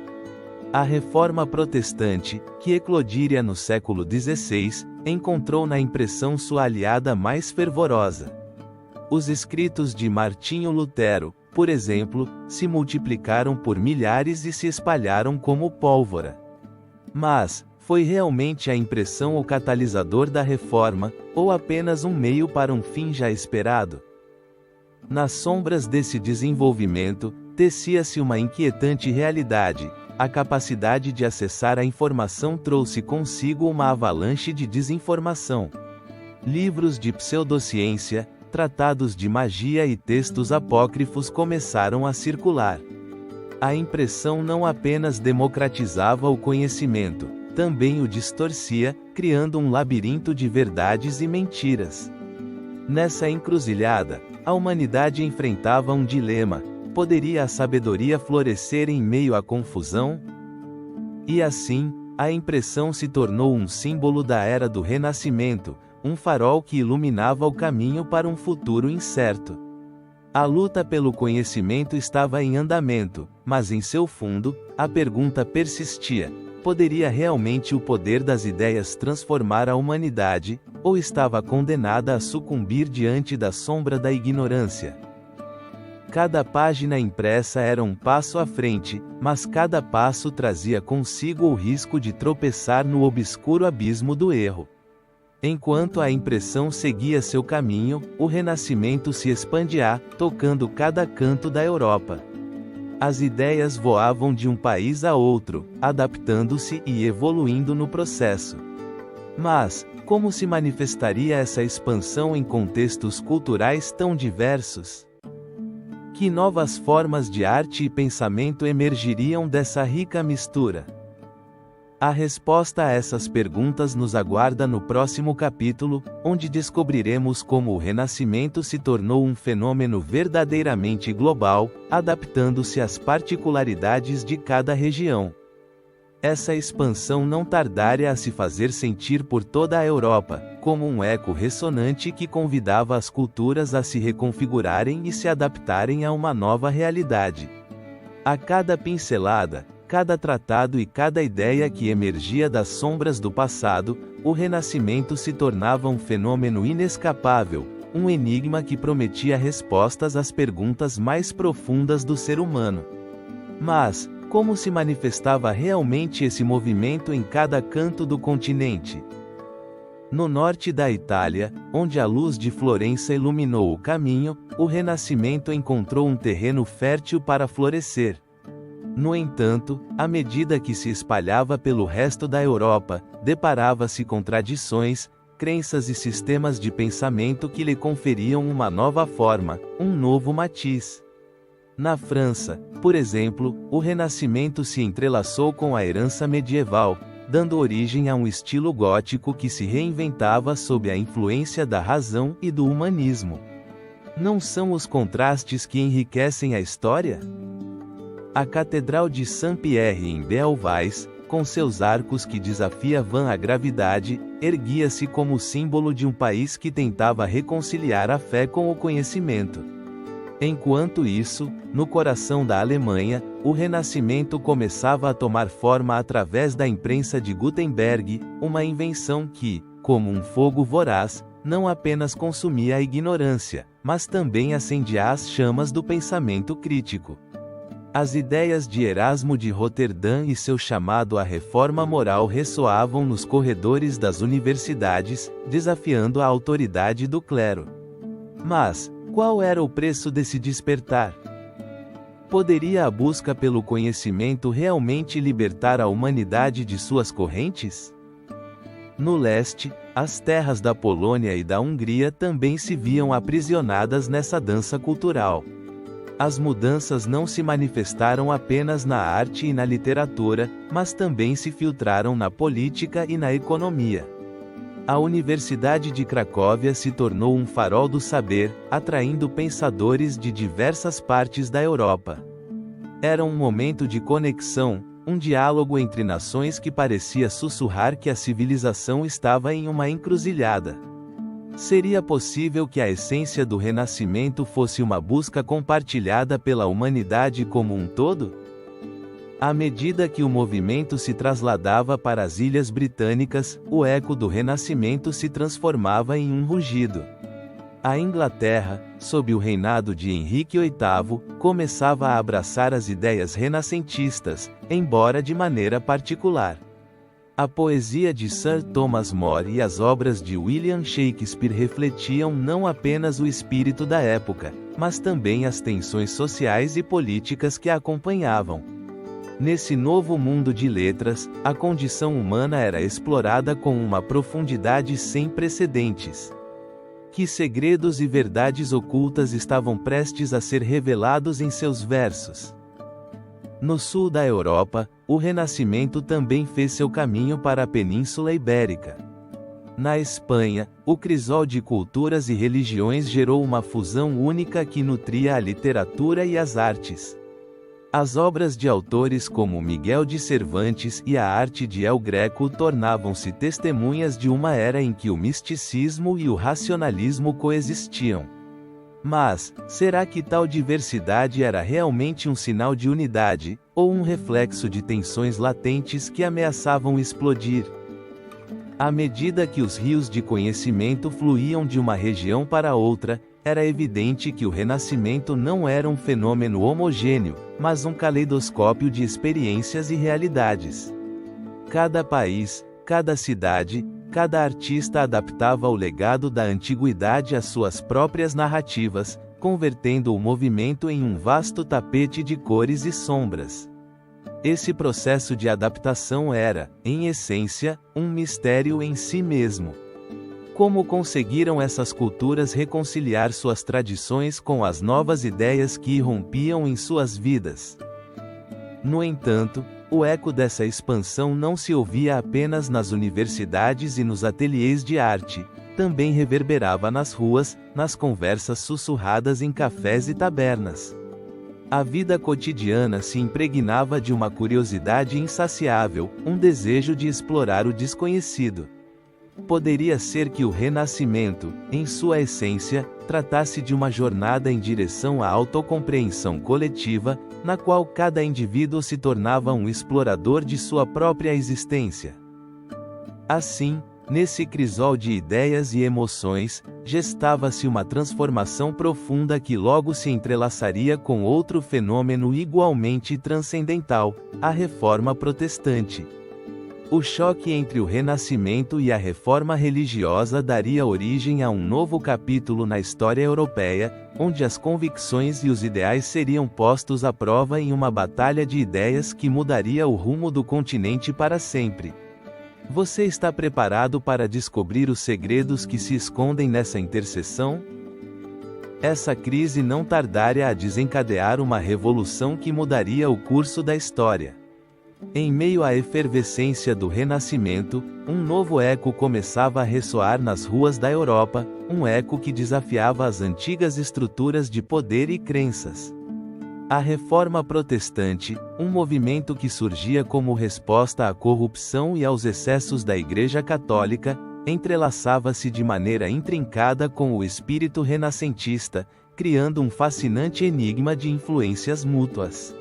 A Reforma Protestante, que eclodira no século XVI, encontrou na impressão sua aliada mais fervorosa. Os escritos de Martinho Lutero, por exemplo, se multiplicaram por milhares e se espalharam como pólvora. Mas, foi realmente a impressão o catalisador da reforma, ou apenas um meio para um fim já esperado? Nas sombras desse desenvolvimento, tecia-se uma inquietante realidade. A capacidade de acessar a informação trouxe consigo uma avalanche de desinformação. Livros de pseudociência, tratados de magia e textos apócrifos começaram a circular. A impressão não apenas democratizava o conhecimento, também o distorcia, criando um labirinto de verdades e mentiras. Nessa encruzilhada, a humanidade enfrentava um dilema: poderia a sabedoria florescer em meio à confusão? E assim, a impressão se tornou um símbolo da era do Renascimento, um farol que iluminava o caminho para um futuro incerto. A luta pelo conhecimento estava em andamento, mas em seu fundo, a pergunta persistia: poderia realmente o poder das ideias transformar a humanidade, ou estava condenada a sucumbir diante da sombra da ignorância? Cada página impressa era um passo à frente, mas cada passo trazia consigo o risco de tropeçar no obscuro abismo do erro. Enquanto a impressão seguia seu caminho, o Renascimento se expandia, tocando cada canto da Europa. As ideias voavam de um país a outro, adaptando-se e evoluindo no processo. Mas, como se manifestaria essa expansão em contextos culturais tão diversos? Que novas formas de arte e pensamento emergiriam dessa rica mistura? A resposta a essas perguntas nos aguarda no próximo capítulo, onde descobriremos como o Renascimento se tornou um fenômeno verdadeiramente global, adaptando-se às particularidades de cada região. Essa expansão não tardaria a se fazer sentir por toda a Europa, como um eco ressonante que convidava as culturas a se reconfigurarem e se adaptarem a uma nova realidade. A cada pincelada, cada tratado e cada ideia que emergia das sombras do passado, o Renascimento se tornava um fenômeno inescapável, um enigma que prometia respostas às perguntas mais profundas do ser humano. Mas, como se manifestava realmente esse movimento em cada canto do continente? No norte da Itália, onde a luz de Florença iluminou o caminho, o Renascimento encontrou um terreno fértil para florescer. No entanto, à medida que se espalhava pelo resto da Europa, deparava-se com tradições, crenças e sistemas de pensamento que lhe conferiam uma nova forma, um novo matiz. Na França, por exemplo, o Renascimento se entrelaçou com a herança medieval, dando origem a um estilo gótico que se reinventava sob a influência da razão e do humanismo. Não são os contrastes que enriquecem a história? A Catedral de Saint-Pierre em Beauvais, com seus arcos que desafiavam a gravidade, erguia-se como símbolo de um país que tentava reconciliar a fé com o conhecimento. Enquanto isso, no coração da Alemanha, o Renascimento começava a tomar forma através da imprensa de Gutenberg, uma invenção que, como um fogo voraz, não apenas consumia a ignorância, mas também acendia as chamas do pensamento crítico. As ideias de Erasmo de Roterdã e seu chamado à reforma moral ressoavam nos corredores das universidades, desafiando a autoridade do clero. Mas, qual era o preço desse despertar? Poderia a busca pelo conhecimento realmente libertar a humanidade de suas correntes? No leste, as terras da Polônia e da Hungria também se viam aprisionadas nessa dança cultural. As mudanças não se manifestaram apenas na arte e na literatura, mas também se filtraram na política e na economia. A Universidade de Cracóvia se tornou um farol do saber, atraindo pensadores de diversas partes da Europa. Era um momento de conexão, um diálogo entre nações que parecia sussurrar que a civilização estava em uma encruzilhada. Seria possível que a essência do Renascimento fosse uma busca compartilhada pela humanidade como um todo? À medida que o movimento se trasladava para as Ilhas Britânicas, o eco do Renascimento se transformava em um rugido. A Inglaterra, sob o reinado de Henrique VIII, começava a abraçar as ideias renascentistas, embora de maneira particular. A poesia de Sir Thomas More e as obras de William Shakespeare refletiam não apenas o espírito da época, mas também as tensões sociais e políticas que a acompanhavam. Nesse novo mundo de letras, a condição humana era explorada com uma profundidade sem precedentes. Que segredos e verdades ocultas estavam prestes a ser revelados em seus versos? No sul da Europa, o Renascimento também fez seu caminho para a Península Ibérica. Na Espanha, o crisol de culturas e religiões gerou uma fusão única que nutria a literatura e as artes. As obras de autores como Miguel de Cervantes e a arte de El Greco tornavam-se testemunhas de uma era em que o misticismo e o racionalismo coexistiam. Mas, será que tal diversidade era realmente um sinal de unidade, ou um reflexo de tensões latentes que ameaçavam explodir? À medida que os rios de conhecimento fluíam de uma região para outra, era evidente que o Renascimento não era um fenômeno homogêneo, mas um caleidoscópio de experiências e realidades. Cada país, cada cidade, cada artista adaptava o legado da antiguidade às suas próprias narrativas, convertendo o movimento em um vasto tapete de cores e sombras. Esse processo de adaptação era, em essência, um mistério em si mesmo. Como conseguiram essas culturas reconciliar suas tradições com as novas ideias que irrompiam em suas vidas? No entanto, o eco dessa expansão não se ouvia apenas nas universidades e nos ateliês de arte, também reverberava nas ruas, nas conversas sussurradas em cafés e tabernas. A vida cotidiana se impregnava de uma curiosidade insaciável, um desejo de explorar o desconhecido. Poderia ser que o Renascimento, em sua essência, tratasse de uma jornada em direção à autocompreensão coletiva, na qual cada indivíduo se tornava um explorador de sua própria existência. Assim, nesse crisol de ideias e emoções, gestava-se uma transformação profunda que logo se entrelaçaria com outro fenômeno igualmente transcendental, a Reforma Protestante. O choque entre o Renascimento e a reforma religiosa daria origem a um novo capítulo na história europeia, onde as convicções e os ideais seriam postos à prova em uma batalha de ideias que mudaria o rumo do continente para sempre. Você está preparado para descobrir os segredos que se escondem nessa interseção? Essa crise não tardaria a desencadear uma revolução que mudaria o curso da história. Em meio à efervescência do Renascimento, um novo eco começava a ressoar nas ruas da Europa, um eco que desafiava as antigas estruturas de poder e crenças. A Reforma Protestante, um movimento que surgia como resposta à corrupção e aos excessos da Igreja Católica, entrelaçava-se de maneira intrincada com o espírito renascentista, criando um fascinante enigma de influências mútuas.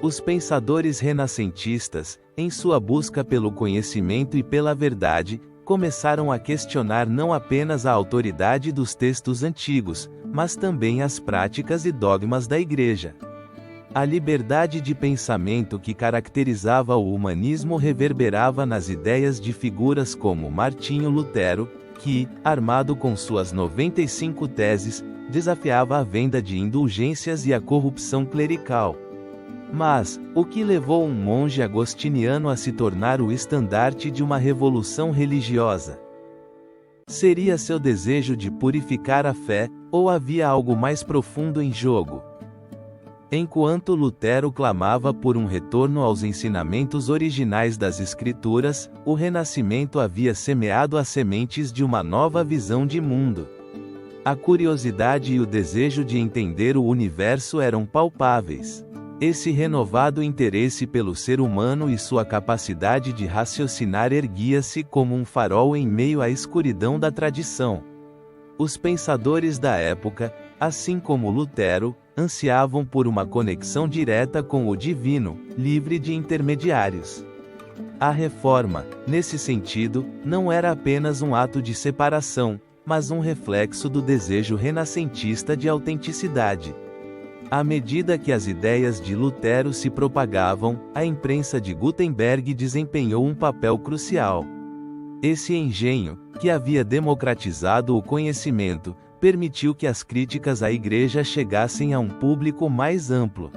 Os pensadores renascentistas, em sua busca pelo conhecimento e pela verdade, começaram a questionar não apenas a autoridade dos textos antigos, mas também as práticas e dogmas da Igreja. A liberdade de pensamento que caracterizava o humanismo reverberava nas ideias de figuras como Martinho Lutero, que, armado com suas 95 teses, desafiava a venda de indulgências e a corrupção clerical. Mas, o que levou um monge agostiniano a se tornar o estandarte de uma revolução religiosa? Seria seu desejo de purificar a fé, ou havia algo mais profundo em jogo? Enquanto Lutero clamava por um retorno aos ensinamentos originais das Escrituras, o Renascimento havia semeado as sementes de uma nova visão de mundo. A curiosidade e o desejo de entender o universo eram palpáveis. Esse renovado interesse pelo ser humano e sua capacidade de raciocinar erguia-se como um farol em meio à escuridão da tradição. Os pensadores da época, assim como Lutero, ansiavam por uma conexão direta com o divino, livre de intermediários. A Reforma, nesse sentido, não era apenas um ato de separação, mas um reflexo do desejo renascentista de autenticidade. À medida que as ideias de Lutero se propagavam, a imprensa de Gutenberg desempenhou um papel crucial. Esse engenho, que havia democratizado o conhecimento, permitiu que as críticas à Igreja chegassem a um público mais amplo.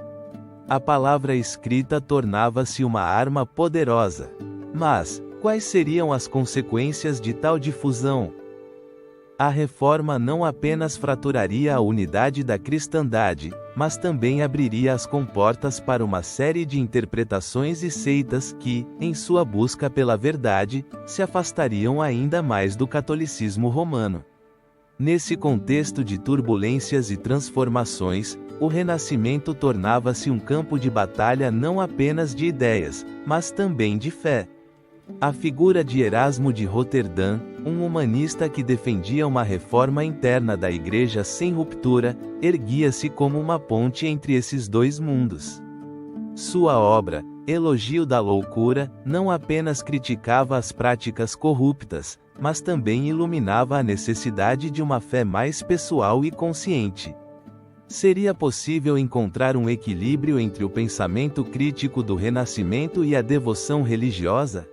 A palavra escrita tornava-se uma arma poderosa. Mas, quais seriam as consequências de tal difusão? A Reforma não apenas fraturaria a unidade da cristandade, mas também abriria as comportas para uma série de interpretações e seitas que, em sua busca pela verdade, se afastariam ainda mais do catolicismo romano. Nesse contexto de turbulências e transformações, o Renascimento tornava-se um campo de batalha não apenas de ideias, mas também de fé. A figura de Erasmo de Roterdã, um humanista que defendia uma reforma interna da Igreja sem ruptura, erguia-se como uma ponte entre esses dois mundos. Sua obra, Elogio da Loucura, não apenas criticava as práticas corruptas, mas também iluminava a necessidade de uma fé mais pessoal e consciente. Seria possível encontrar um equilíbrio entre o pensamento crítico do Renascimento e a devoção religiosa?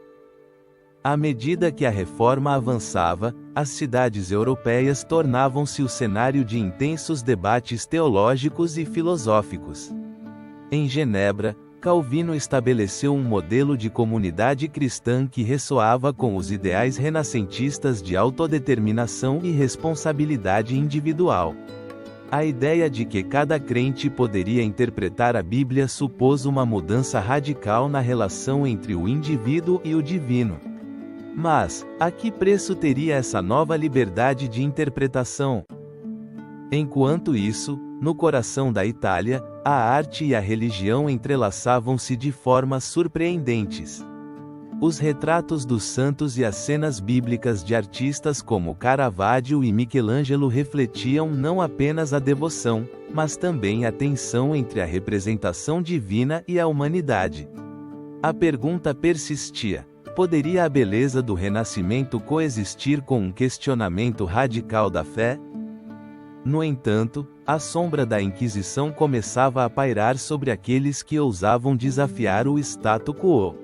À medida que a reforma avançava, as cidades europeias tornavam-se o cenário de intensos debates teológicos e filosóficos. Em Genebra, Calvino estabeleceu um modelo de comunidade cristã que ressoava com os ideais renascentistas de autodeterminação e responsabilidade individual. A ideia de que cada crente poderia interpretar a Bíblia supôs uma mudança radical na relação entre o indivíduo e o divino. Mas, a que preço teria essa nova liberdade de interpretação? Enquanto isso, no coração da Itália, a arte e a religião entrelaçavam-se de formas surpreendentes. Os retratos dos santos e as cenas bíblicas de artistas como Caravaggio e Michelangelo refletiam não apenas a devoção, mas também a tensão entre a representação divina e a humanidade. A pergunta persistia: poderia a beleza do Renascimento coexistir com um questionamento radical da fé? No entanto, a sombra da Inquisição começava a pairar sobre aqueles que ousavam desafiar o status quo.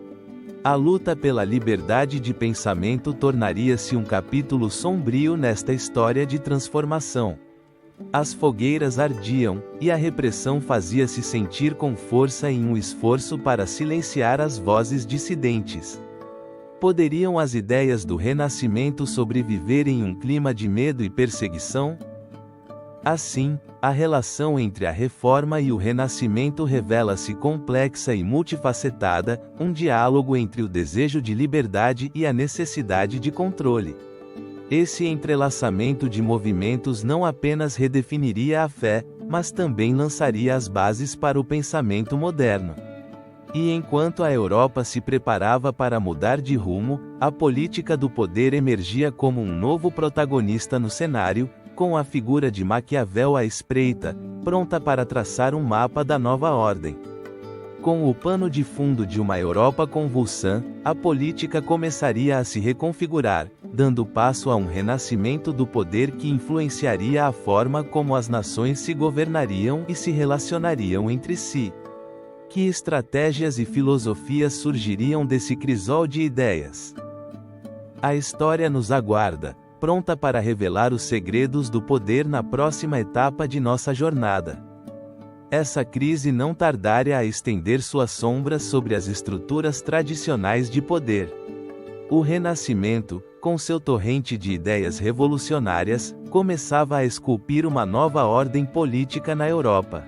A luta pela liberdade de pensamento tornaria-se um capítulo sombrio nesta história de transformação. As fogueiras ardiam, e a repressão fazia-se sentir com força em um esforço para silenciar as vozes dissidentes. Poderiam as ideias do Renascimento sobreviver em um clima de medo e perseguição? Assim, a relação entre a Reforma e o Renascimento revela-se complexa e multifacetada, um diálogo entre o desejo de liberdade e a necessidade de controle. Esse entrelaçamento de movimentos não apenas redefiniria a fé, mas também lançaria as bases para o pensamento moderno. E enquanto a Europa se preparava para mudar de rumo, a política do poder emergia como um novo protagonista no cenário, com a figura de Maquiavel à espreita, pronta para traçar um mapa da nova ordem. Com o pano de fundo de uma Europa convulsa, a política começaria a se reconfigurar, dando passo a um renascimento do poder que influenciaria a forma como as nações se governariam e se relacionariam entre si. Que estratégias e filosofias surgiriam desse crisol de ideias? A história nos aguarda, pronta para revelar os segredos do poder na próxima etapa de nossa jornada. Essa crise não tardaria a estender suas sombras sobre as estruturas tradicionais de poder. O Renascimento, com seu torrente de ideias revolucionárias, começava a esculpir uma nova ordem política na Europa.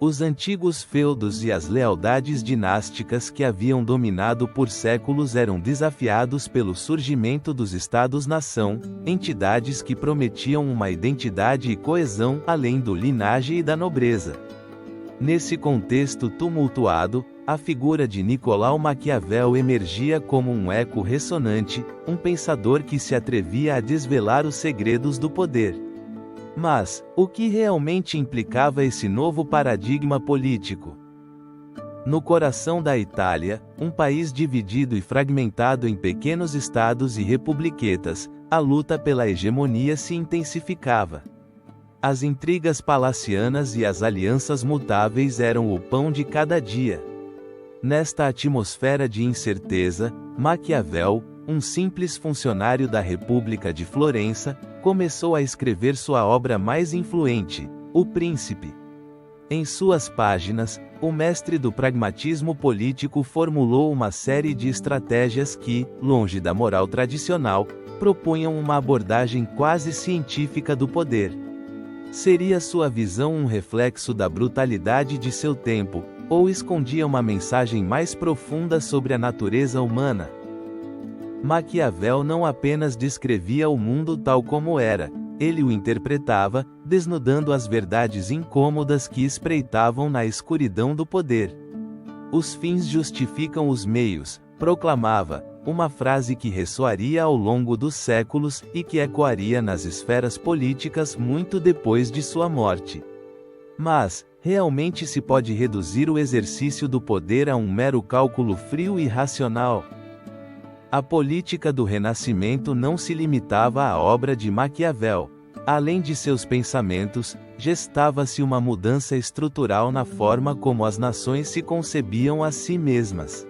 Os antigos feudos e as lealdades dinásticas que haviam dominado por séculos eram desafiados pelo surgimento dos Estados-nação, entidades que prometiam uma identidade e coesão além do linhagem e da nobreza. Nesse contexto tumultuado, a figura de Nicolau Maquiavel emergia como um eco ressonante, um pensador que se atrevia a desvelar os segredos do poder. Mas, o que realmente implicava esse novo paradigma político? No coração da Itália, um país dividido e fragmentado em pequenos estados e republiquetas, a luta pela hegemonia se intensificava. As intrigas palacianas e as alianças mutáveis eram o pão de cada dia. Nesta atmosfera de incerteza, Maquiavel, um simples funcionário da República de Florença, começou a escrever sua obra mais influente, O Príncipe. Em suas páginas, o mestre do pragmatismo político formulou uma série de estratégias que, longe da moral tradicional, propunham uma abordagem quase científica do poder. Seria sua visão um reflexo da brutalidade de seu tempo, ou escondia uma mensagem mais profunda sobre a natureza humana? Maquiavel não apenas descrevia o mundo tal como era, ele o interpretava, desnudando as verdades incômodas que espreitavam na escuridão do poder. Os fins justificam os meios, proclamava, uma frase que ressoaria ao longo dos séculos e que ecoaria nas esferas políticas muito depois de sua morte. Mas, realmente se pode reduzir o exercício do poder a um mero cálculo frio e racional? A política do Renascimento não se limitava à obra de Maquiavel. Além de seus pensamentos, gestava-se uma mudança estrutural na forma como as nações se concebiam a si mesmas.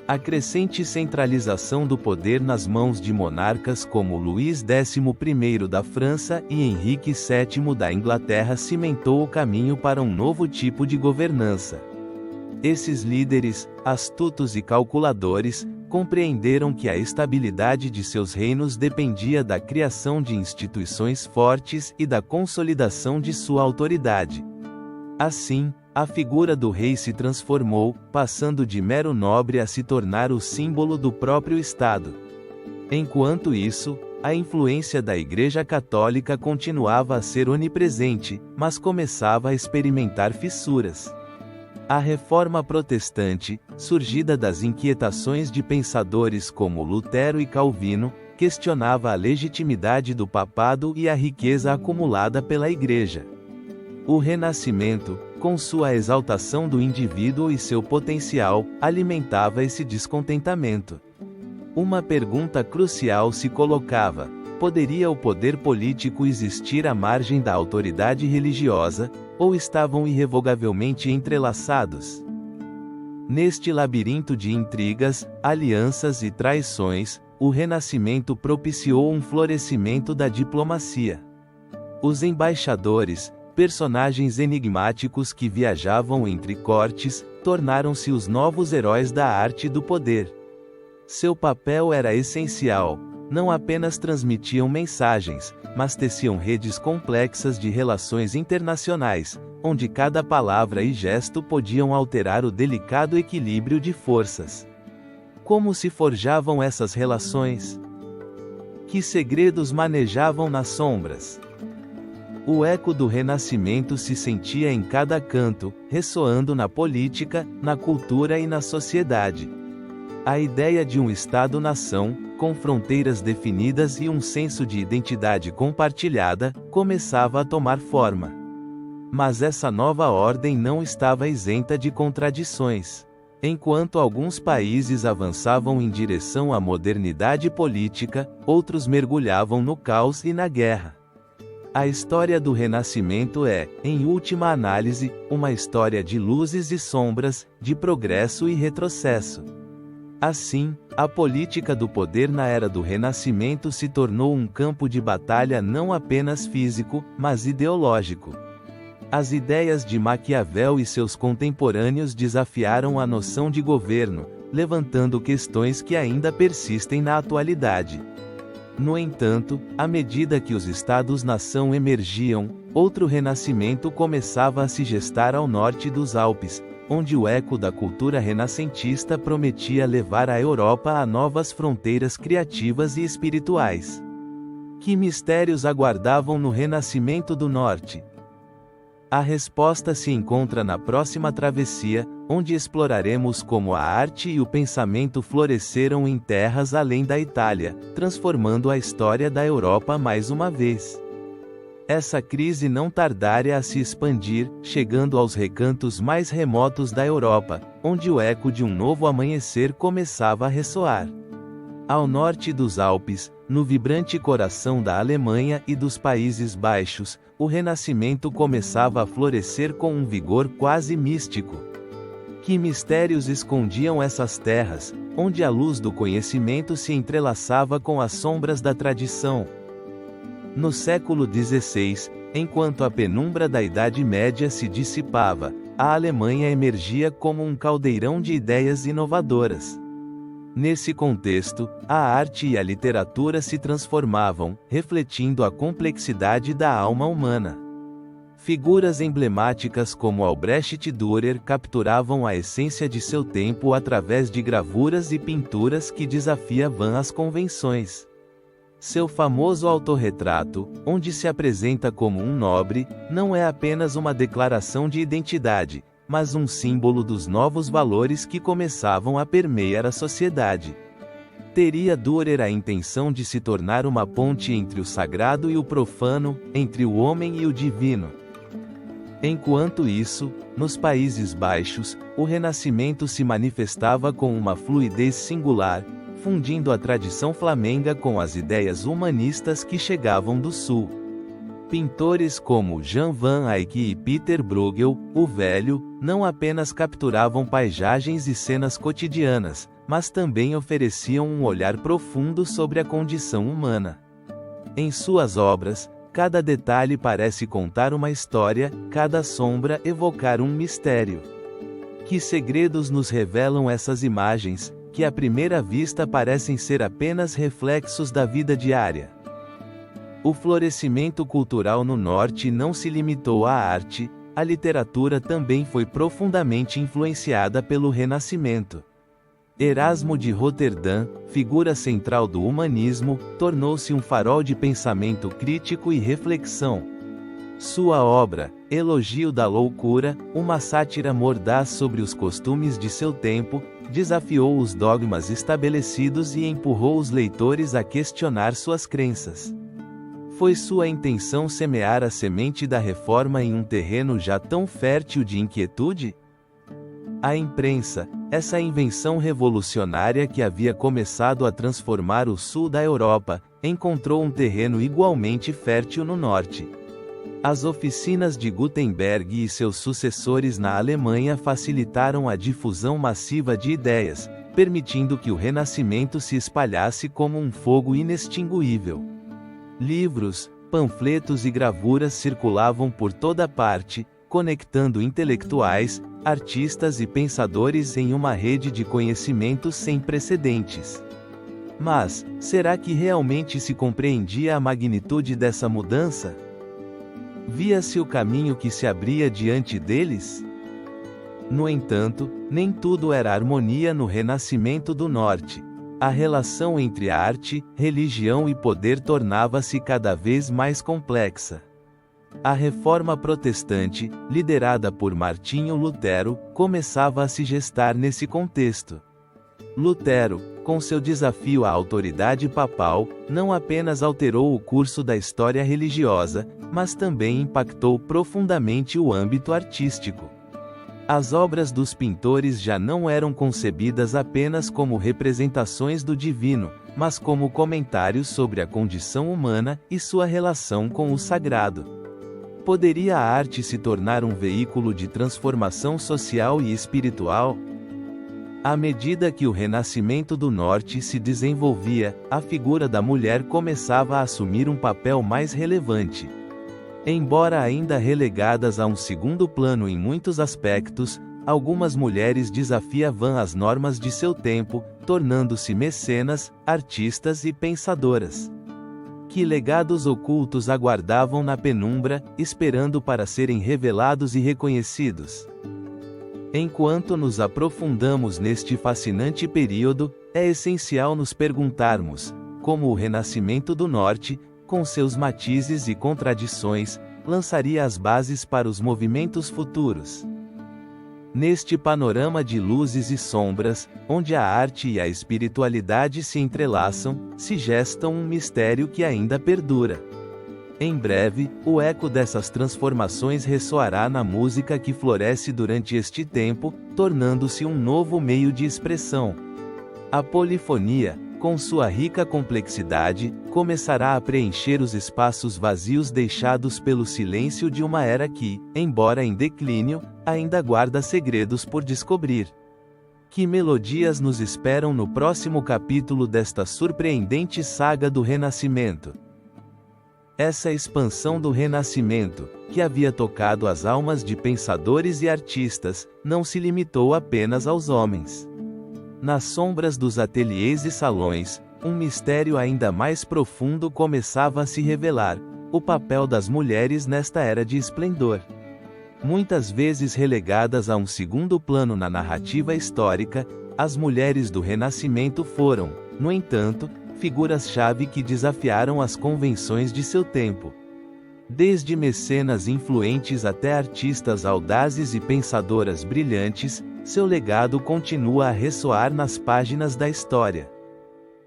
A crescente centralização do poder nas mãos de monarcas como Luís XI da França e Henrique VII da Inglaterra cimentou o caminho para um novo tipo de governança. Esses líderes, astutos e calculadores, compreenderam que a estabilidade de seus reinos dependia da criação de instituições fortes e da consolidação de sua autoridade. Assim, a figura do rei se transformou, passando de mero nobre a se tornar o símbolo do próprio Estado. Enquanto isso, a influência da Igreja Católica continuava a ser onipresente, mas começava a experimentar fissuras. A Reforma Protestante, surgida das inquietações de pensadores como Lutero e Calvino, questionava a legitimidade do papado e a riqueza acumulada pela Igreja. O Renascimento, com sua exaltação do indivíduo e seu potencial, alimentava esse descontentamento. Uma pergunta crucial se colocava: poderia o poder político existir à margem da autoridade religiosa, ou estavam irrevogavelmente entrelaçados? Neste labirinto de intrigas, alianças e traições, o Renascimento propiciou um florescimento da diplomacia. Os embaixadores, personagens enigmáticos que viajavam entre cortes, tornaram-se os novos heróis da arte do poder. Seu papel era essencial. Não apenas transmitiam mensagens, mas teciam redes complexas de relações internacionais, onde cada palavra e gesto podiam alterar o delicado equilíbrio de forças. Como se forjavam essas relações? Que segredos manejavam nas sombras? O eco do Renascimento se sentia em cada canto, ressoando na política, na cultura e na sociedade. A ideia de um Estado-nação, com fronteiras definidas e um senso de identidade compartilhada, começava a tomar forma. Mas essa nova ordem não estava isenta de contradições. Enquanto alguns países avançavam em direção à modernidade política, outros mergulhavam no caos e na guerra. A história do Renascimento é, em última análise, uma história de luzes e sombras, de progresso e retrocesso. Assim, a política do poder na era do Renascimento se tornou um campo de batalha não apenas físico, mas ideológico. As ideias de Maquiavel e seus contemporâneos desafiaram a noção de governo, levantando questões que ainda persistem na atualidade. No entanto, à medida que os Estados-nação emergiam, outro renascimento começava a se gestar ao norte dos Alpes, onde o eco da cultura renascentista prometia levar a Europa a novas fronteiras criativas e espirituais. Que mistérios aguardavam no Renascimento do Norte? A resposta se encontra na próxima travessia, onde exploraremos como a arte e o pensamento floresceram em terras além da Itália, transformando a história da Europa mais uma vez. Essa crise não tardaria a se expandir, chegando aos recantos mais remotos da Europa, onde o eco de um novo amanhecer começava a ressoar. Ao norte dos Alpes, no vibrante coração da Alemanha e dos Países Baixos, o Renascimento começava a florescer com um vigor quase místico. Que mistérios escondiam essas terras, onde a luz do conhecimento se entrelaçava com as sombras da tradição? No século XVI, enquanto a penumbra da Idade Média se dissipava, a Alemanha emergia como um caldeirão de ideias inovadoras. Nesse contexto, a arte e a literatura se transformavam, refletindo a complexidade da alma humana. Figuras emblemáticas como Albrecht Dürer capturavam a essência de seu tempo através de gravuras e pinturas que desafiavam as convenções. Seu famoso autorretrato, onde se apresenta como um nobre, não é apenas uma declaração de identidade, mas um símbolo dos novos valores que começavam a permear a sociedade. Teria Dürer a intenção de se tornar uma ponte entre o sagrado e o profano, entre o homem e o divino. Enquanto isso, nos Países Baixos, o Renascimento se manifestava com uma fluidez singular, fundindo a tradição flamenga com as ideias humanistas que chegavam do Sul. Pintores como Jan van Eyck e Peter Bruegel, o Velho, não apenas capturavam paisagens e cenas cotidianas, mas também ofereciam um olhar profundo sobre a condição humana. Em suas obras, cada detalhe parece contar uma história, cada sombra evocar um mistério. Que segredos nos revelam essas imagens, que à primeira vista parecem ser apenas reflexos da vida diária? O florescimento cultural no Norte não se limitou à arte, a literatura também foi profundamente influenciada pelo Renascimento. Erasmo de Roterdã, figura central do humanismo, tornou-se um farol de pensamento crítico e reflexão. Sua obra, Elogio da Loucura, uma sátira mordaz sobre os costumes de seu tempo, desafiou os dogmas estabelecidos e empurrou os leitores a questionar suas crenças. Foi sua intenção semear a semente da reforma em um terreno já tão fértil de inquietude? A imprensa, essa invenção revolucionária que havia começado a transformar o sul da Europa, encontrou um terreno igualmente fértil no norte. As oficinas de Gutenberg e seus sucessores na Alemanha facilitaram a difusão massiva de ideias, permitindo que o Renascimento se espalhasse como um fogo inextinguível. Livros, panfletos e gravuras circulavam por toda parte, conectando intelectuais, artistas e pensadores em uma rede de conhecimento sem precedentes. Mas, será que realmente se compreendia a magnitude dessa mudança? Via-se o caminho que se abria diante deles? No entanto, nem tudo era harmonia no Renascimento do Norte. A relação entre arte, religião e poder tornava-se cada vez mais complexa. A Reforma Protestante, liderada por Martinho Lutero, começava a se gestar nesse contexto. Lutero, com seu desafio à autoridade papal, não apenas alterou o curso da história religiosa, mas também impactou profundamente o âmbito artístico. As obras dos pintores já não eram concebidas apenas como representações do divino, mas como comentários sobre a condição humana e sua relação com o sagrado. Poderia a arte se tornar um veículo de transformação social e espiritual? À medida que o Renascimento do Norte se desenvolvia, a figura da mulher começava a assumir um papel mais relevante. Embora ainda relegadas a um segundo plano em muitos aspectos, algumas mulheres desafiavam as normas de seu tempo, tornando-se mecenas, artistas e pensadoras. Que legados ocultos aguardavam na penumbra, esperando para serem revelados e reconhecidos? Enquanto nos aprofundamos neste fascinante período, é essencial nos perguntarmos, como o Renascimento do Norte, com seus matizes e contradições, lançaria as bases para os movimentos futuros. Neste panorama de luzes e sombras, onde a arte e a espiritualidade se entrelaçam, se gestam um mistério que ainda perdura. Em breve, o eco dessas transformações ressoará na música que floresce durante este tempo, tornando-se um novo meio de expressão. A polifonia, com sua rica complexidade, começará a preencher os espaços vazios deixados pelo silêncio de uma era que, embora em declínio, ainda guarda segredos por descobrir. Que melodias nos esperam no próximo capítulo desta surpreendente saga do Renascimento? Essa expansão do Renascimento, que havia tocado as almas de pensadores e artistas, não se limitou apenas aos homens. Nas sombras dos ateliês e salões, um mistério ainda mais profundo começava a se revelar: o papel das mulheres nesta era de esplendor. Muitas vezes relegadas a um segundo plano na narrativa histórica, as mulheres do Renascimento foram, no entanto, figuras-chave que desafiaram as convenções de seu tempo. Desde mecenas influentes até artistas audazes e pensadoras brilhantes, seu legado continua a ressoar nas páginas da história.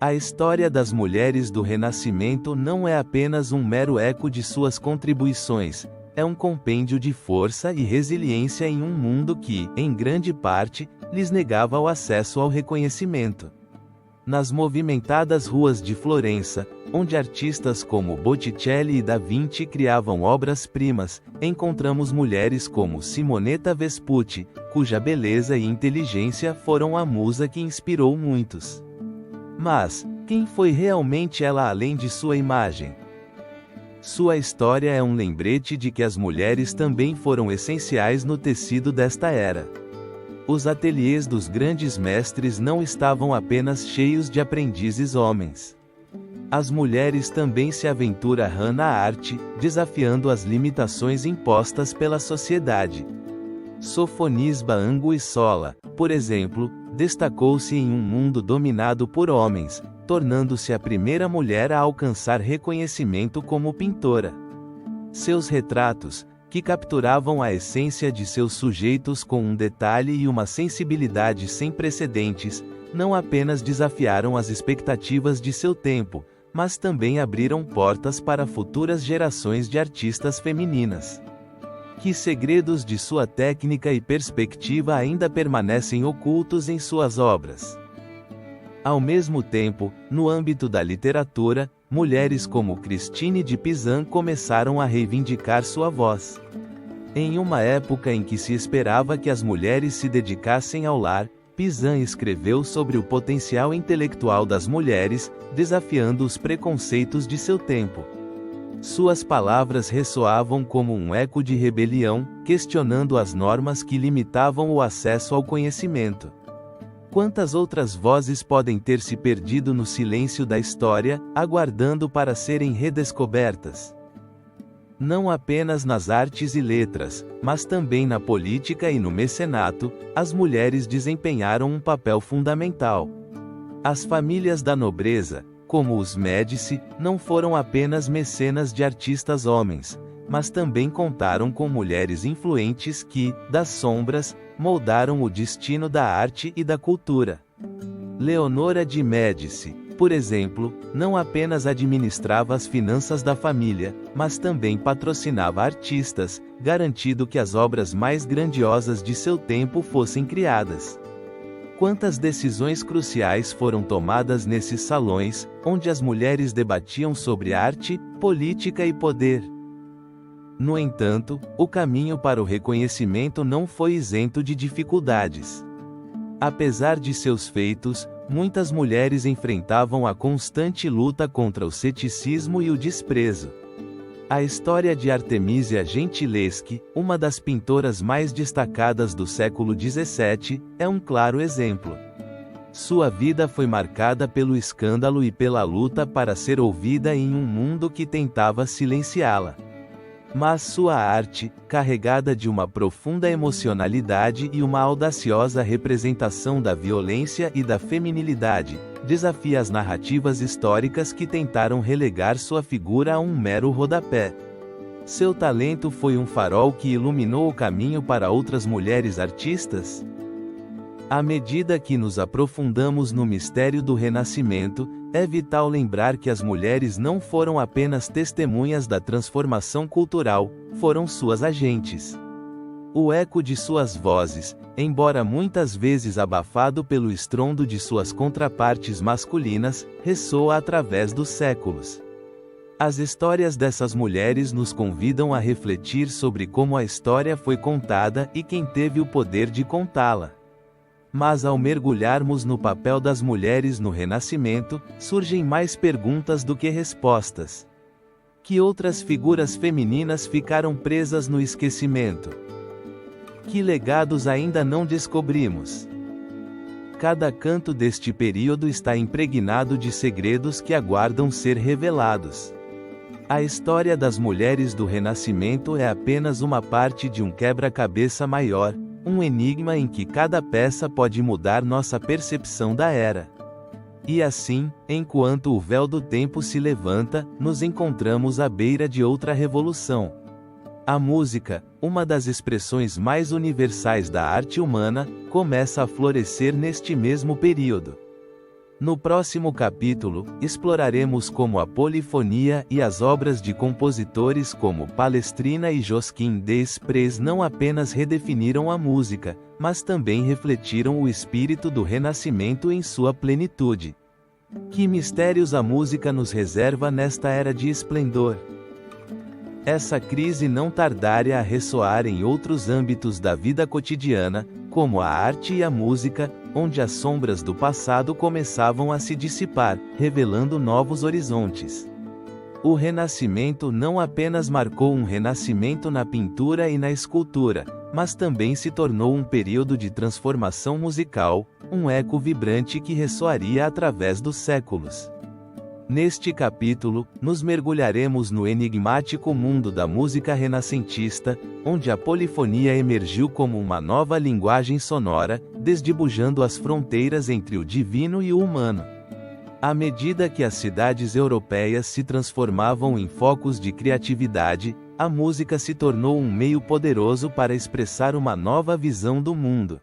A história das mulheres do Renascimento não é apenas um mero eco de suas contribuições, é um compêndio de força e resiliência em um mundo que, em grande parte, lhes negava o acesso ao reconhecimento. Nas movimentadas ruas de Florença, onde artistas como Botticelli e Da Vinci criavam obras-primas, encontramos mulheres como Simonetta Vespucci, cuja beleza e inteligência foram a musa que inspirou muitos. Mas, quem foi realmente ela além de sua imagem? Sua história é um lembrete de que as mulheres também foram essenciais no tecido desta era. Os ateliês dos grandes mestres não estavam apenas cheios de aprendizes homens. As mulheres também se aventuraram na arte, desafiando as limitações impostas pela sociedade. Sofonisba Anguissola, por exemplo, destacou-se em um mundo dominado por homens, tornando-se a primeira mulher a alcançar reconhecimento como pintora. Seus retratos, que capturavam a essência de seus sujeitos com um detalhe e uma sensibilidade sem precedentes, não apenas desafiaram as expectativas de seu tempo, mas também abriram portas para futuras gerações de artistas femininas. Que segredos de sua técnica e perspectiva ainda permanecem ocultos em suas obras? Ao mesmo tempo, no âmbito da literatura, mulheres como Christine de Pizan começaram a reivindicar sua voz. Em uma época em que se esperava que as mulheres se dedicassem ao lar, Pizan escreveu sobre o potencial intelectual das mulheres, desafiando os preconceitos de seu tempo. Suas palavras ressoavam como um eco de rebelião, questionando as normas que limitavam o acesso ao conhecimento. Quantas outras vozes podem ter se perdido no silêncio da história, aguardando para serem redescobertas? Não apenas nas artes e letras, mas também na política e no mecenato, as mulheres desempenharam um papel fundamental. As famílias da nobreza, como os Médici, não foram apenas mecenas de artistas homens, mas também contaram com mulheres influentes que, das sombras, moldaram o destino da arte e da cultura. Leonora de Médici, por exemplo, não apenas administrava as finanças da família, mas também patrocinava artistas, garantindo que as obras mais grandiosas de seu tempo fossem criadas. Quantas decisões cruciais foram tomadas nesses salões, onde as mulheres debatiam sobre arte, política e poder. No entanto, o caminho para o reconhecimento não foi isento de dificuldades. Apesar de seus feitos, muitas mulheres enfrentavam a constante luta contra o ceticismo e o desprezo. A história de Artemisia Gentileschi, uma das pintoras mais destacadas do século XVII, é um claro exemplo. Sua vida foi marcada pelo escândalo e pela luta para ser ouvida em um mundo que tentava silenciá-la. Mas sua arte, carregada de uma profunda emocionalidade e uma audaciosa representação da violência e da feminilidade, desafia as narrativas históricas que tentaram relegar sua figura a um mero rodapé. Seu talento foi um farol que iluminou o caminho para outras mulheres artistas? À medida que nos aprofundamos no mistério do Renascimento, é vital lembrar que as mulheres não foram apenas testemunhas da transformação cultural, foram suas agentes. O eco de suas vozes, embora muitas vezes abafado pelo estrondo de suas contrapartes masculinas, ressoa através dos séculos. As histórias dessas mulheres nos convidam a refletir sobre como a história foi contada e quem teve o poder de contá-la. Mas ao mergulharmos no papel das mulheres no Renascimento, surgem mais perguntas do que respostas. Que outras figuras femininas ficaram presas no esquecimento? Que legados ainda não descobrimos? Cada canto deste período está impregnado de segredos que aguardam ser revelados. A história das mulheres do Renascimento é apenas uma parte de um quebra-cabeça maior, um enigma em que cada peça pode mudar nossa percepção da era. E assim, enquanto o véu do tempo se levanta, nos encontramos à beira de outra revolução. A música, uma das expressões mais universais da arte humana, começa a florescer neste mesmo período. No próximo capítulo, exploraremos como a polifonia e as obras de compositores como Palestrina e Josquin des Prez não apenas redefiniram a música, mas também refletiram o espírito do Renascimento em sua plenitude. Que mistérios a música nos reserva nesta era de esplendor? Essa crise não tardaria a ressoar em outros âmbitos da vida cotidiana, como a arte e a música, onde as sombras do passado começavam a se dissipar, revelando novos horizontes. O Renascimento não apenas marcou um renascimento na pintura e na escultura, mas também se tornou um período de transformação musical, um eco vibrante que ressoaria através dos séculos. Neste capítulo, nos mergulharemos no enigmático mundo da música renascentista, onde a polifonia emergiu como uma nova linguagem sonora, desdibujando as fronteiras entre o divino e o humano. À medida que as cidades europeias se transformavam em focos de criatividade, a música se tornou um meio poderoso para expressar uma nova visão do mundo.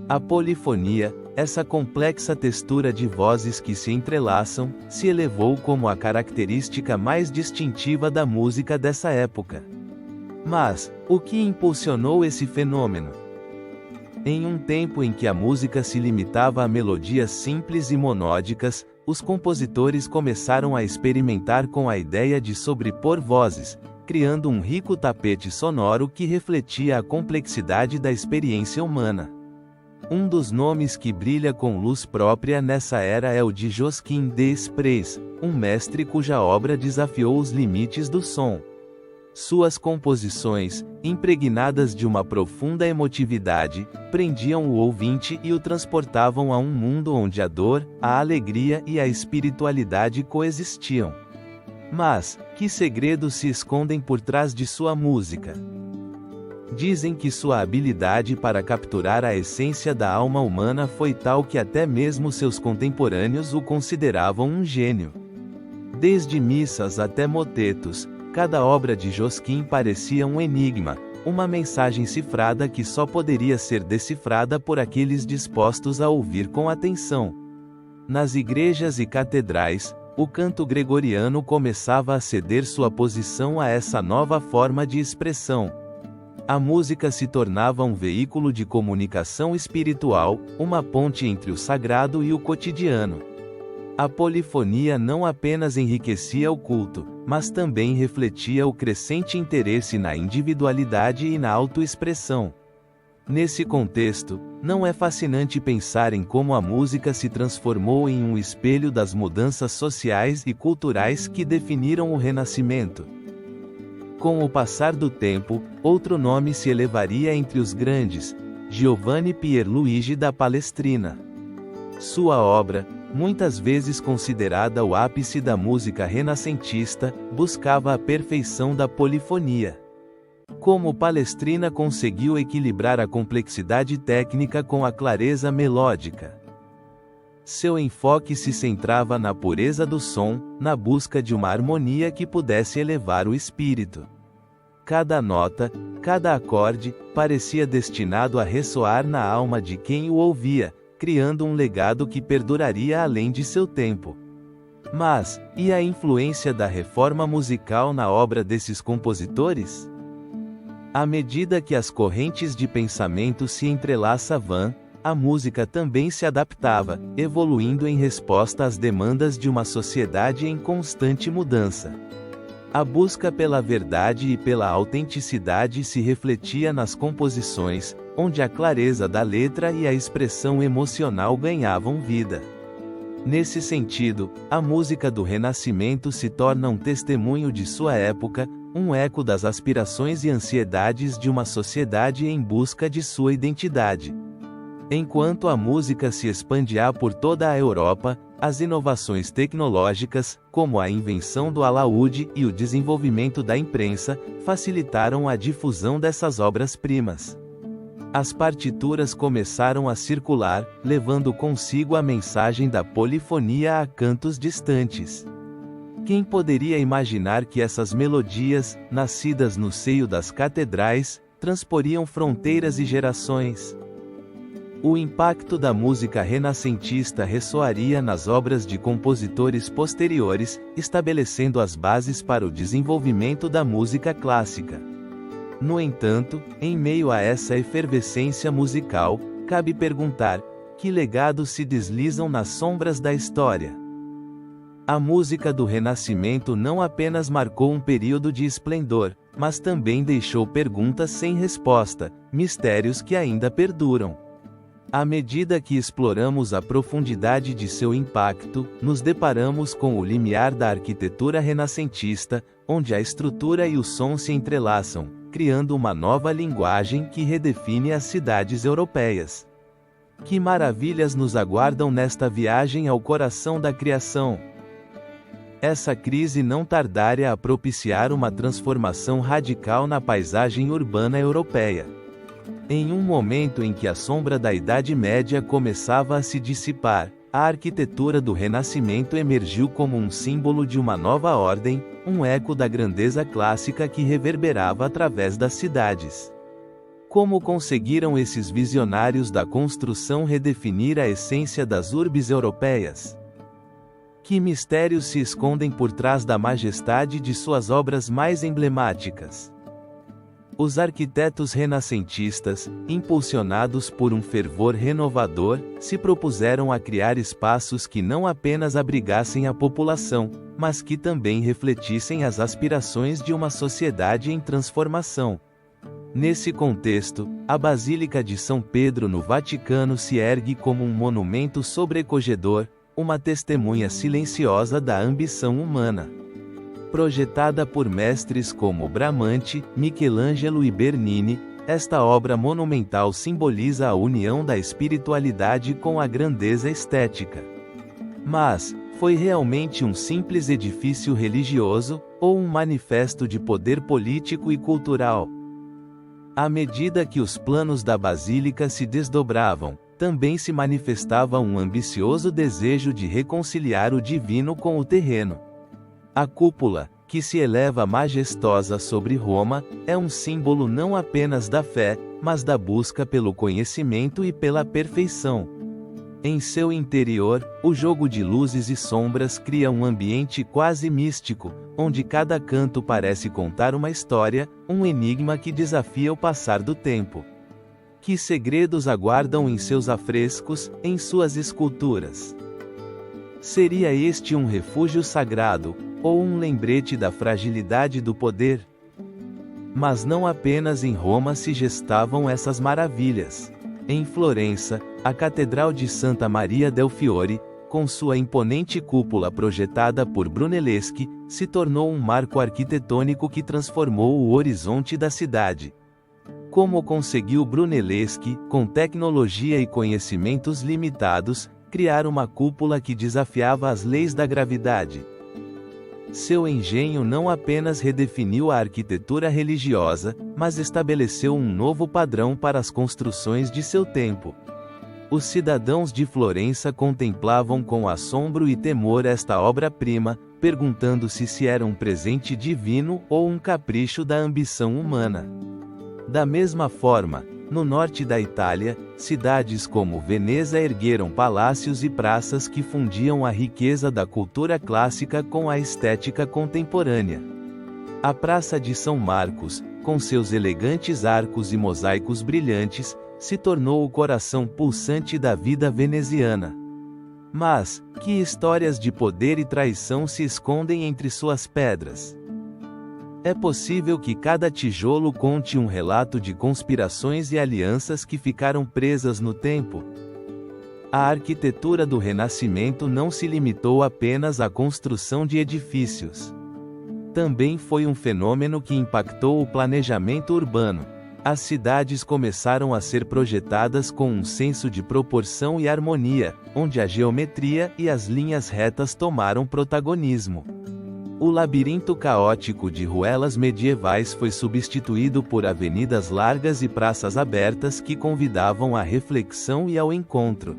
A polifonia, essa complexa textura de vozes que se entrelaçam, se elevou como a característica mais distintiva da música dessa época. Mas, o que impulsionou esse fenômeno? Em um tempo em que a música se limitava a melodias simples e monódicas, os compositores começaram a experimentar com a ideia de sobrepor vozes, criando um rico tapete sonoro que refletia a complexidade da experiência humana. Um dos nomes que brilha com luz própria nessa era é o de Josquin des Prez, um mestre cuja obra desafiou os limites do som. Suas composições, impregnadas de uma profunda emotividade, prendiam o ouvinte e o transportavam a um mundo onde a dor, a alegria e a espiritualidade coexistiam. Mas, que segredos se escondem por trás de sua música? Dizem que sua habilidade para capturar a essência da alma humana foi tal que até mesmo seus contemporâneos o consideravam um gênio. Desde missas até motetos, Cada obra de Josquin parecia um enigma, uma mensagem cifrada que só poderia ser decifrada por aqueles dispostos a ouvir com atenção. Nas igrejas e catedrais, o canto gregoriano começava a ceder sua posição a essa nova forma de expressão. A música se tornava um veículo de comunicação espiritual, uma ponte entre o sagrado e o cotidiano. A polifonia não apenas enriquecia o culto, mas também refletia o crescente interesse na individualidade e na autoexpressão. Nesse contexto, não é fascinante pensar em como a música se transformou em um espelho das mudanças sociais e culturais que definiram o Renascimento. Com o passar do tempo, outro nome se elevaria entre os grandes: Giovanni Pierluigi da Palestrina. Sua obra, muitas vezes considerada o ápice da música renascentista, buscava a perfeição da polifonia. Como Palestrina conseguiu equilibrar a complexidade técnica com a clareza melódica? Seu enfoque se centrava na pureza do som, na busca de uma harmonia que pudesse elevar o espírito. Cada nota, cada acorde, parecia destinado a ressoar na alma de quem o ouvia, criando um legado que perduraria além de seu tempo. Mas, e a influência da reforma musical na obra desses compositores? À medida que as correntes de pensamento se entrelaçavam, a música também se adaptava, evoluindo em resposta às demandas de uma sociedade em constante mudança. A busca pela verdade e pela autenticidade se refletia nas composições, onde a clareza da letra e a expressão emocional ganhavam vida. Nesse sentido, a música do Renascimento se torna um testemunho de sua época, um eco das aspirações e ansiedades de uma sociedade em busca de sua identidade. Enquanto a música se expandia por toda a Europa, as inovações tecnológicas, como a invenção do alaúde e o desenvolvimento da imprensa, facilitaram a difusão dessas obras-primas. As partituras começaram a circular, levando consigo a mensagem da polifonia a cantos distantes. Quem poderia imaginar que essas melodias, nascidas no seio das catedrais, transporiam fronteiras e gerações? O impacto da música renascentista ressoaria nas obras de compositores posteriores, estabelecendo as bases para o desenvolvimento da música clássica. No entanto, em meio a essa efervescência musical, cabe perguntar: que legados se deslizam nas sombras da história? A música do Renascimento não apenas marcou um período de esplendor, mas também deixou perguntas sem resposta, mistérios que ainda perduram. À medida que exploramos a profundidade de seu impacto, nos deparamos com o limiar da arquitetura renascentista, onde a estrutura e o som se entrelaçam, criando uma nova linguagem que redefine as cidades europeias. Que maravilhas nos aguardam nesta viagem ao coração da criação! Essa crise não tardaria a propiciar uma transformação radical na paisagem urbana europeia. Em um momento em que a sombra da Idade Média começava a se dissipar, a arquitetura do Renascimento emergiu como um símbolo de uma nova ordem, um eco da grandeza clássica que reverberava através das cidades. Como conseguiram esses visionários da construção redefinir a essência das urbes europeias? Que mistérios se escondem por trás da majestade de suas obras mais emblemáticas? Os arquitetos renascentistas, impulsionados por um fervor renovador, se propuseram a criar espaços que não apenas abrigassem a população, mas que também refletissem as aspirações de uma sociedade em transformação. Nesse contexto, a Basílica de São Pedro no Vaticano se ergue como um monumento sobrecogedor, uma testemunha silenciosa da ambição humana. Projetada por mestres como Bramante, Michelangelo e Bernini, esta obra monumental simboliza a união da espiritualidade com a grandeza estética. Mas, foi realmente um simples edifício religioso, ou um manifesto de poder político e cultural? À medida que os planos da Basílica se desdobravam, também se manifestava um ambicioso desejo de reconciliar o divino com o terreno. A cúpula, que se eleva majestosa sobre Roma, é um símbolo não apenas da fé, mas da busca pelo conhecimento e pela perfeição. Em seu interior, o jogo de luzes e sombras cria um ambiente quase místico, onde cada canto parece contar uma história, um enigma que desafia o passar do tempo. Que segredos aguardam em seus afrescos, em suas esculturas? Seria este um refúgio sagrado, ou um lembrete da fragilidade do poder? Mas não apenas em Roma se gestavam essas maravilhas. Em Florença, a Catedral de Santa Maria del Fiore, com sua imponente cúpula projetada por Brunelleschi, se tornou um marco arquitetônico que transformou o horizonte da cidade. Como conseguiu Brunelleschi, com tecnologia e conhecimentos limitados, criar uma cúpula que desafiava as leis da gravidade? Seu engenho não apenas redefiniu a arquitetura religiosa, mas estabeleceu um novo padrão para as construções de seu tempo. Os cidadãos de Florença contemplavam com assombro e temor esta obra-prima, perguntando-se se era um presente divino ou um capricho da ambição humana. Da mesma forma, no norte da Itália, cidades como Veneza ergueram palácios e praças que fundiam a riqueza da cultura clássica com a estética contemporânea. A Praça de São Marcos, com seus elegantes arcos e mosaicos brilhantes, se tornou o coração pulsante da vida veneziana. Mas, que histórias de poder e traição se escondem entre suas pedras? É possível que cada tijolo conte um relato de conspirações e alianças que ficaram presas no tempo. A arquitetura do Renascimento não se limitou apenas à construção de edifícios. Também foi um fenômeno que impactou o planejamento urbano. As cidades começaram a ser projetadas com um senso de proporção e harmonia, onde a geometria e as linhas retas tomaram protagonismo. O labirinto caótico de ruelas medievais foi substituído por avenidas largas e praças abertas que convidavam à reflexão e ao encontro.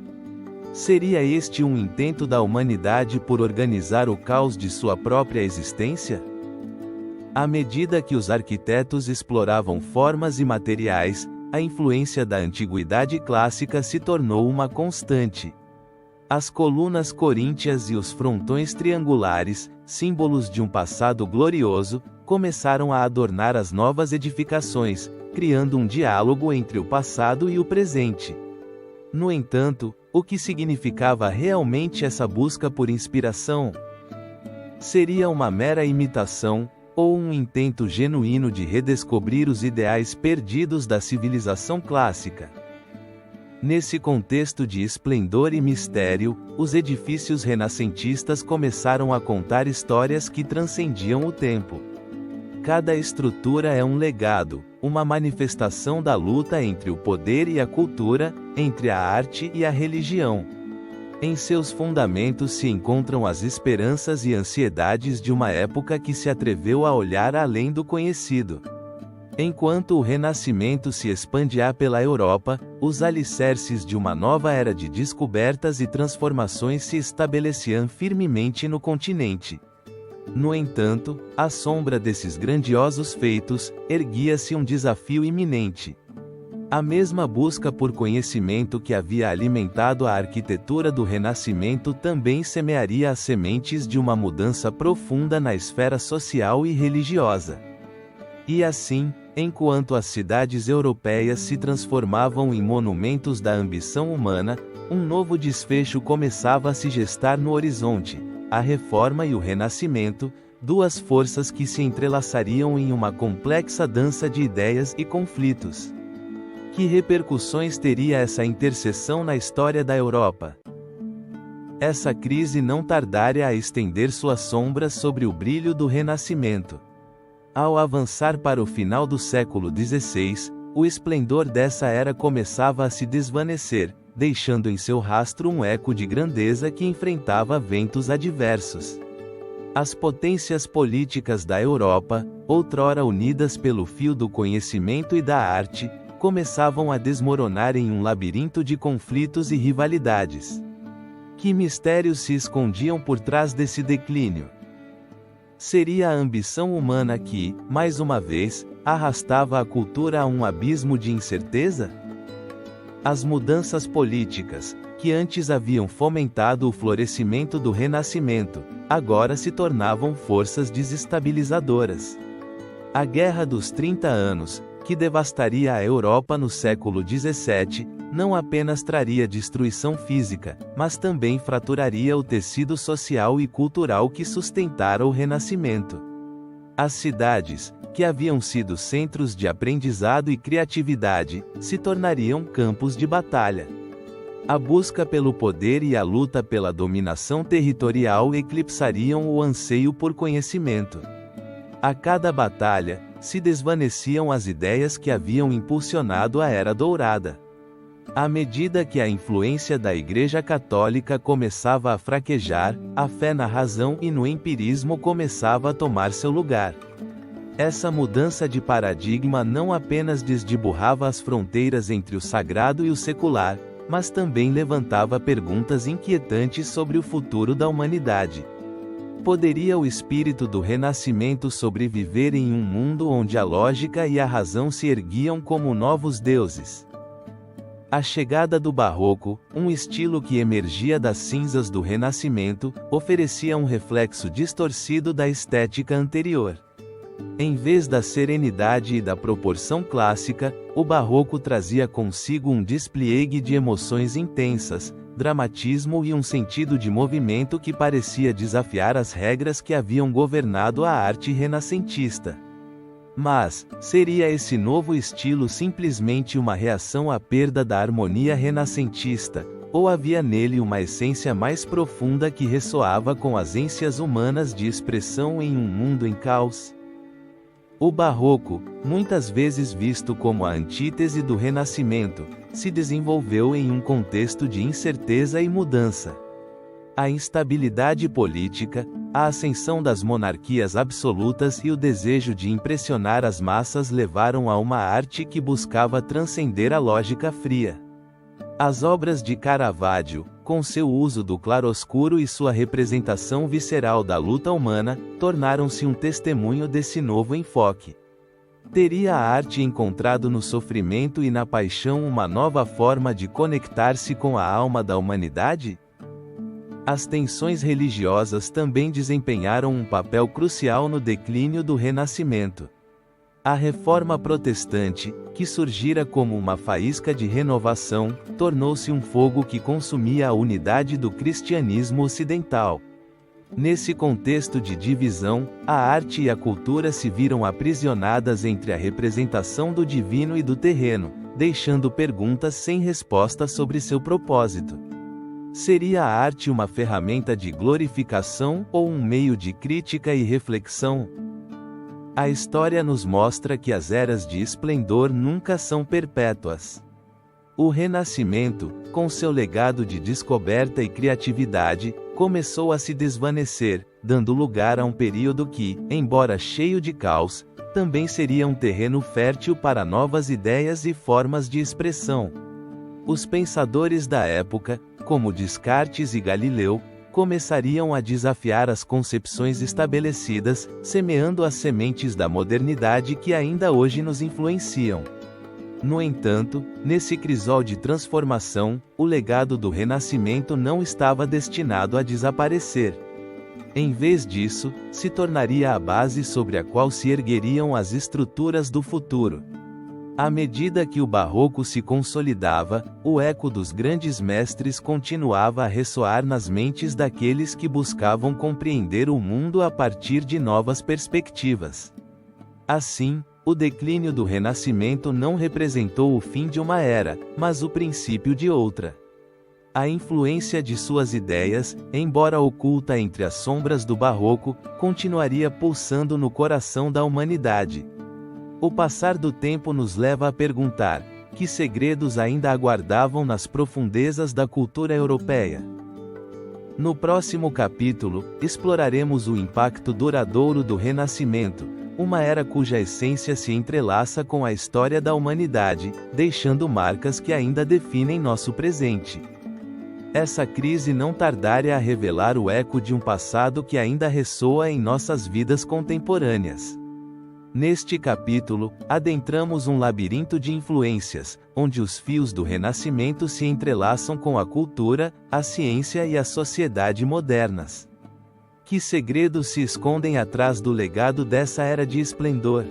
Seria este um intento da humanidade por organizar o caos de sua própria existência? À medida que os arquitetos exploravam formas e materiais, a influência da antiguidade clássica se tornou uma constante. As colunas coríntias e os frontões triangulares, símbolos de um passado glorioso, começaram a adornar as novas edificações, criando um diálogo entre o passado e o presente. No entanto, o que significava realmente essa busca por inspiração? Seria uma mera imitação, ou um intento genuíno de redescobrir os ideais perdidos da civilização clássica? Nesse contexto de esplendor e mistério, os edifícios renascentistas começaram a contar histórias que transcendiam o tempo. Cada estrutura é um legado, uma manifestação da luta entre o poder e a cultura, entre a arte e a religião. Em seus fundamentos se encontram as esperanças e ansiedades de uma época que se atreveu a olhar além do conhecido. Enquanto o Renascimento se expandia pela Europa, os alicerces de uma nova era de descobertas e transformações se estabeleciam firmemente no continente. No entanto, à sombra desses grandiosos feitos, erguia-se um desafio iminente. A mesma busca por conhecimento que havia alimentado a arquitetura do Renascimento também semearia as sementes de uma mudança profunda na esfera social e religiosa. E assim, enquanto as cidades europeias se transformavam em monumentos da ambição humana, um novo desfecho começava a se gestar no horizonte: a Reforma e o Renascimento, duas forças que se entrelaçariam em uma complexa dança de ideias e conflitos. Que repercussões teria essa interseção na história da Europa? Essa crise não tardaria a estender suas sombras sobre o brilho do Renascimento. Ao avançar para o final do século XVI, o esplendor dessa era começava a se desvanecer, deixando em seu rastro um eco de grandeza que enfrentava ventos adversos. As potências políticas da Europa, outrora unidas pelo fio do conhecimento e da arte, começavam a desmoronar em um labirinto de conflitos e rivalidades. Que mistérios se escondiam por trás desse declínio? Seria a ambição humana que, mais uma vez, arrastava a cultura a um abismo de incerteza? As mudanças políticas, que antes haviam fomentado o florescimento do Renascimento, agora se tornavam forças desestabilizadoras. A Guerra dos 30 Anos, que devastaria a Europa no século XVII, não apenas traria destruição física, mas também fraturaria o tecido social e cultural que sustentara o Renascimento. As cidades, que haviam sido centros de aprendizado e criatividade, se tornariam campos de batalha. A busca pelo poder e a luta pela dominação territorial eclipsariam o anseio por conhecimento. A cada batalha, se desvaneciam as ideias que haviam impulsionado a Era Dourada. À medida que a influência da Igreja Católica começava a fraquejar, a fé na razão e no empirismo começava a tomar seu lugar. Essa mudança de paradigma não apenas desdiburrava as fronteiras entre o sagrado e o secular, mas também levantava perguntas inquietantes sobre o futuro da humanidade. Poderia o espírito do Renascimento sobreviver em um mundo onde a lógica e a razão se erguiam como novos deuses? A chegada do Barroco, um estilo que emergia das cinzas do Renascimento, oferecia um reflexo distorcido da estética anterior. Em vez da serenidade e da proporção clássica, o Barroco trazia consigo um despliegue de emoções intensas, dramatismo e um sentido de movimento que parecia desafiar as regras que haviam governado a arte renascentista. Mas, seria esse novo estilo simplesmente uma reação à perda da harmonia renascentista, ou havia nele uma essência mais profunda que ressoava com as ânsias humanas de expressão em um mundo em caos? O Barroco, muitas vezes visto como a antítese do Renascimento, se desenvolveu em um contexto de incerteza e mudança. A instabilidade política, a ascensão das monarquias absolutas e o desejo de impressionar as massas levaram a uma arte que buscava transcender a lógica fria. As obras de Caravaggio, com seu uso do claroscuro e sua representação visceral da luta humana, tornaram-se um testemunho desse novo enfoque. Teria a arte encontrado no sofrimento e na paixão uma nova forma de conectar-se com a alma da humanidade? As tensões religiosas também desempenharam um papel crucial no declínio do Renascimento. A Reforma Protestante, que surgira como uma faísca de renovação, tornou-se um fogo que consumia a unidade do cristianismo ocidental. Nesse contexto de divisão, a arte e a cultura se viram aprisionadas entre a representação do divino e do terreno, deixando perguntas sem resposta sobre seu propósito. Seria a arte uma ferramenta de glorificação ou um meio de crítica e reflexão? A história nos mostra que as eras de esplendor nunca são perpétuas. O Renascimento, com seu legado de descoberta e criatividade, começou a se desvanecer, dando lugar a um período que, embora cheio de caos, também seria um terreno fértil para novas ideias e formas de expressão. Os pensadores da época, como Descartes e Galileu, começariam a desafiar as concepções estabelecidas, semeando as sementes da modernidade que ainda hoje nos influenciam. No entanto, nesse crisol de transformação, o legado do Renascimento não estava destinado a desaparecer. Em vez disso, se tornaria a base sobre a qual se ergueriam as estruturas do futuro. À medida que o Barroco se consolidava, o eco dos grandes mestres continuava a ressoar nas mentes daqueles que buscavam compreender o mundo a partir de novas perspectivas. Assim, o declínio do Renascimento não representou o fim de uma era, mas o princípio de outra. A influência de suas ideias, embora oculta entre as sombras do Barroco, continuaria pulsando no coração da humanidade. O passar do tempo nos leva a perguntar: que segredos ainda aguardavam nas profundezas da cultura europeia? No próximo capítulo, exploraremos o impacto duradouro do Renascimento, uma era cuja essência se entrelaça com a história da humanidade, deixando marcas que ainda definem nosso presente. Essa crise não tardaria a revelar o eco de um passado que ainda ressoa em nossas vidas contemporâneas. Neste capítulo, adentramos um labirinto de influências, onde os fios do Renascimento se entrelaçam com a cultura, a ciência e a sociedade modernas. Que segredos se escondem atrás do legado dessa era de esplendor?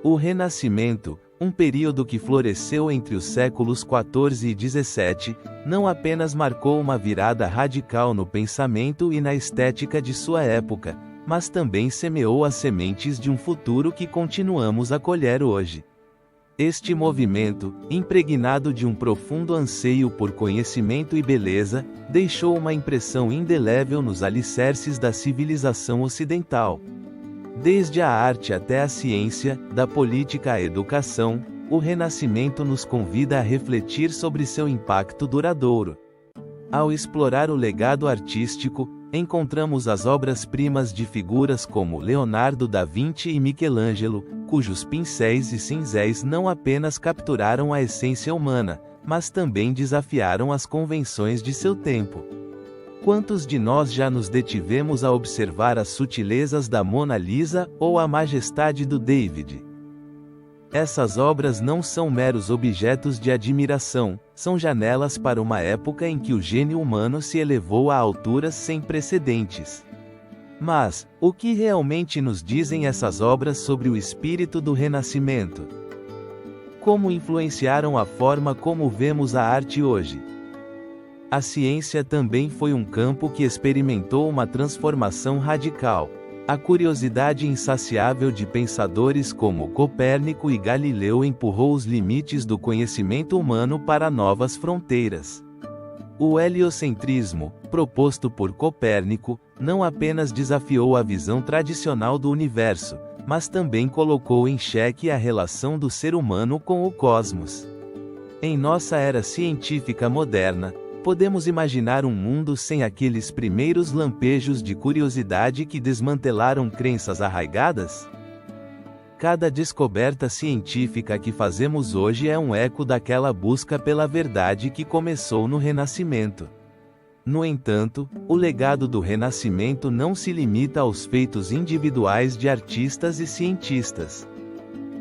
O Renascimento, um período que floresceu entre os séculos XIV e XVII, não apenas marcou uma virada radical no pensamento e na estética de sua época, mas também semeou as sementes de um futuro que continuamos a colher hoje. Este movimento, impregnado de um profundo anseio por conhecimento e beleza, deixou uma impressão indelével nos alicerces da civilização ocidental. Desde a arte até a ciência, da política à educação, o Renascimento nos convida a refletir sobre seu impacto duradouro. Ao explorar o legado artístico, encontramos as obras-primas de figuras como Leonardo da Vinci e Michelangelo, cujos pincéis e cinzéis não apenas capturaram a essência humana, mas também desafiaram as convenções de seu tempo. Quantos de nós já nos detivemos a observar as sutilezas da Mona Lisa ou a majestade do David? Essas obras não são meros objetos de admiração, são janelas para uma época em que o gênio humano se elevou a alturas sem precedentes. Mas, o que realmente nos dizem essas obras sobre o espírito do Renascimento? Como influenciaram a forma como vemos a arte hoje? A ciência também foi um campo que experimentou uma transformação radical. A curiosidade insaciável de pensadores como Copérnico e Galileu empurrou os limites do conhecimento humano para novas fronteiras. O heliocentrismo, proposto por Copérnico, não apenas desafiou a visão tradicional do universo, mas também colocou em xeque a relação do ser humano com o cosmos. Em nossa era científica moderna, podemos imaginar um mundo sem aqueles primeiros lampejos de curiosidade que desmantelaram crenças arraigadas? Cada descoberta científica que fazemos hoje é um eco daquela busca pela verdade que começou no Renascimento. No entanto, o legado do Renascimento não se limita aos feitos individuais de artistas e cientistas.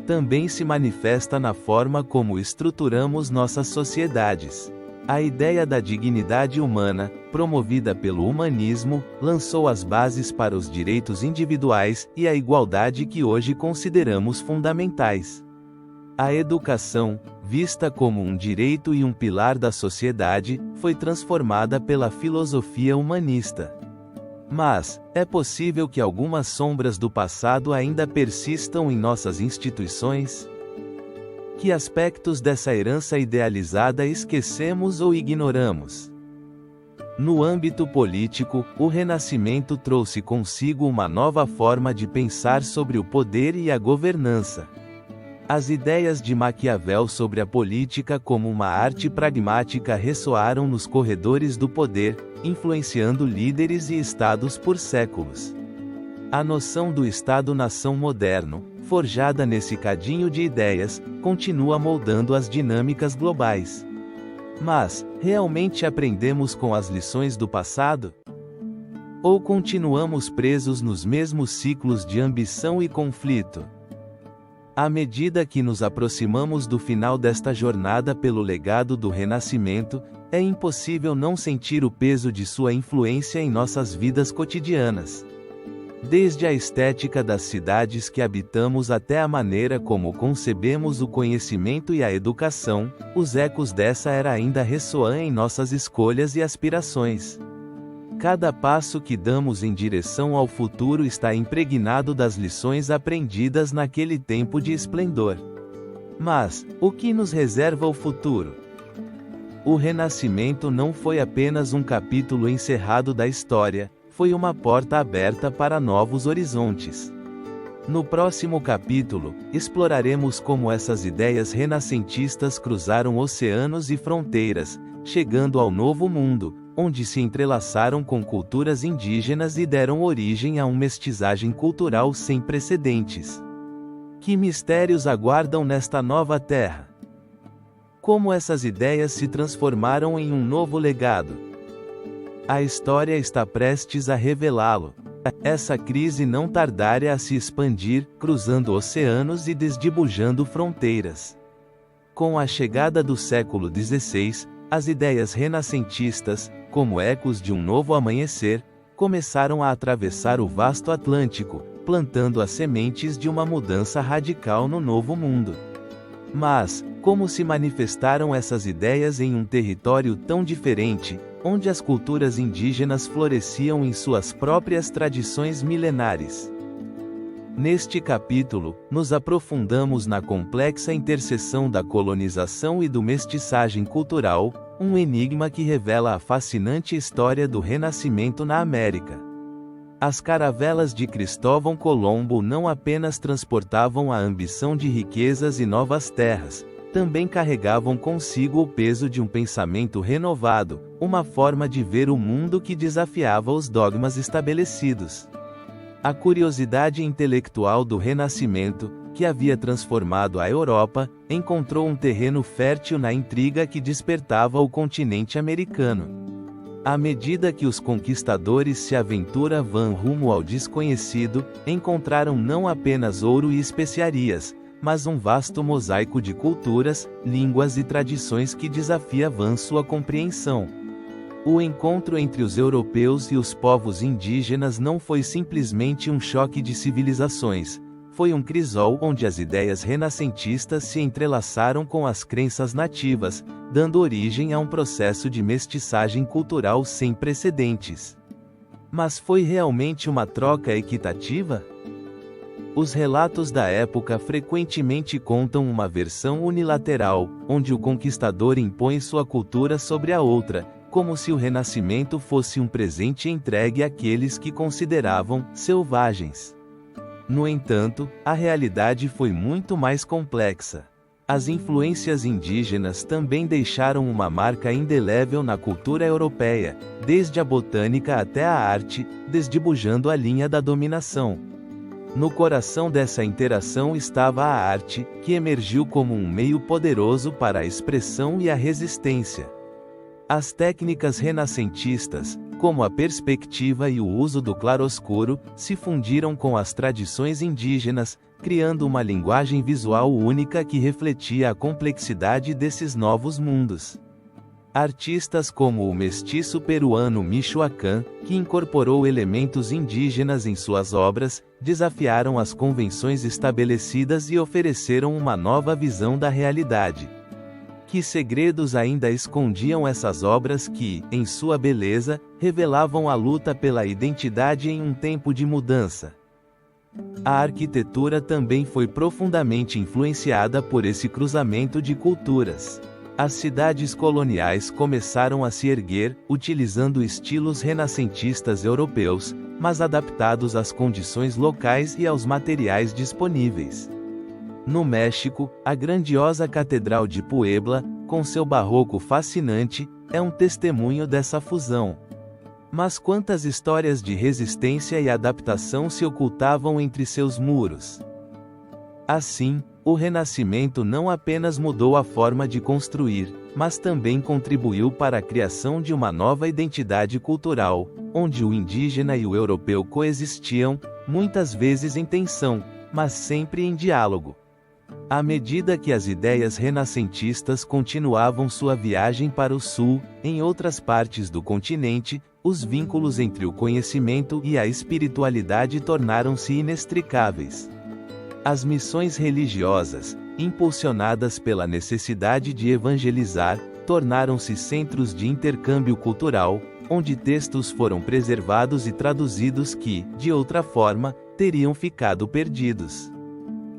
Também se manifesta na forma como estruturamos nossas sociedades. A ideia da dignidade humana, promovida pelo humanismo, lançou as bases para os direitos individuais e a igualdade que hoje consideramos fundamentais. A educação, vista como um direito e um pilar da sociedade, foi transformada pela filosofia humanista. Mas, é possível que algumas sombras do passado ainda persistam em nossas instituições? Que aspectos dessa herança idealizada esquecemos ou ignoramos? No âmbito político, o Renascimento trouxe consigo uma nova forma de pensar sobre o poder e a governança. As ideias de Maquiavel sobre a política como uma arte pragmática ressoaram nos corredores do poder, influenciando líderes e estados por séculos. A noção do Estado-nação moderno, forjada nesse cadinho de ideias, continua moldando as dinâmicas globais. Mas, realmente aprendemos com as lições do passado? Ou continuamos presos nos mesmos ciclos de ambição e conflito? À medida que nos aproximamos do final desta jornada pelo legado do Renascimento, é impossível não sentir o peso de sua influência em nossas vidas cotidianas. Desde a estética das cidades que habitamos até a maneira como concebemos o conhecimento e a educação, os ecos dessa era ainda ressoam em nossas escolhas e aspirações. Cada passo que damos em direção ao futuro está impregnado das lições aprendidas naquele tempo de esplendor. Mas, o que nos reserva o futuro? O Renascimento não foi apenas um capítulo encerrado da história, foi uma porta aberta para novos horizontes. No próximo capítulo, exploraremos como essas ideias renascentistas cruzaram oceanos e fronteiras, chegando ao Novo Mundo, onde se entrelaçaram com culturas indígenas e deram origem a uma mestiçagem cultural sem precedentes. Que mistérios aguardam nesta nova terra? Como essas ideias se transformaram em um novo legado? A história está prestes a revelá-lo. Essa crise não tardaria a se expandir, cruzando oceanos e desdibujando fronteiras. Com a chegada do século XVI, as ideias renascentistas, como ecos de um novo amanhecer, começaram a atravessar o vasto Atlântico, plantando as sementes de uma mudança radical no Novo Mundo. Mas, como se manifestaram essas ideias em um território tão diferente, onde as culturas indígenas floresciam em suas próprias tradições milenares? Neste capítulo, nos aprofundamos na complexa interseção da colonização e do mestiçagem cultural, um enigma que revela a fascinante história do Renascimento na América. As caravelas de Cristóvão Colombo não apenas transportavam a ambição de riquezas e novas terras, também carregavam consigo o peso de um pensamento renovado, uma forma de ver o mundo que desafiava os dogmas estabelecidos. A curiosidade intelectual do Renascimento, que havia transformado a Europa, encontrou um terreno fértil na intriga que despertava o continente americano. À medida que os conquistadores se aventuravam rumo ao desconhecido, encontraram não apenas ouro e especiarias, mas um vasto mosaico de culturas, línguas e tradições que desafiavam sua compreensão. O encontro entre os europeus e os povos indígenas não foi simplesmente um choque de civilizações, foi um crisol onde as ideias renascentistas se entrelaçaram com as crenças nativas, dando origem a um processo de mestiçagem cultural sem precedentes. Mas foi realmente uma troca equitativa? Os relatos da época frequentemente contam uma versão unilateral, onde o conquistador impõe sua cultura sobre a outra, como se o Renascimento fosse um presente entregue àqueles que consideravam selvagens. No entanto, a realidade foi muito mais complexa. As influências indígenas também deixaram uma marca indelével na cultura europeia, desde a botânica até a arte, desdibujando a linha da dominação. No coração dessa interação estava a arte, que emergiu como um meio poderoso para a expressão e a resistência. As técnicas renascentistas, como a perspectiva e o uso do claroscuro, se fundiram com as tradições indígenas, criando uma linguagem visual única que refletia a complexidade desses novos mundos. Artistas como o mestiço peruano Michoacán, que incorporou elementos indígenas em suas obras, desafiaram as convenções estabelecidas e ofereceram uma nova visão da realidade. Que segredos ainda escondiam essas obras que, em sua beleza, revelavam a luta pela identidade em um tempo de mudança? A arquitetura também foi profundamente influenciada por esse cruzamento de culturas. As cidades coloniais começaram a se erguer, utilizando estilos renascentistas europeus, mas adaptados às condições locais e aos materiais disponíveis. No México, a grandiosa Catedral de Puebla, com seu barroco fascinante, é um testemunho dessa fusão. Mas quantas histórias de resistência e adaptação se ocultavam entre seus muros? Assim, o Renascimento não apenas mudou a forma de construir, mas também contribuiu para a criação de uma nova identidade cultural, onde o indígena e o europeu coexistiam, muitas vezes em tensão, mas sempre em diálogo. À medida que as ideias renascentistas continuavam sua viagem para o sul, em outras partes do continente, os vínculos entre o conhecimento e a espiritualidade tornaram-se inextricáveis. As missões religiosas, impulsionadas pela necessidade de evangelizar, tornaram-se centros de intercâmbio cultural, onde textos foram preservados e traduzidos que, de outra forma, teriam ficado perdidos.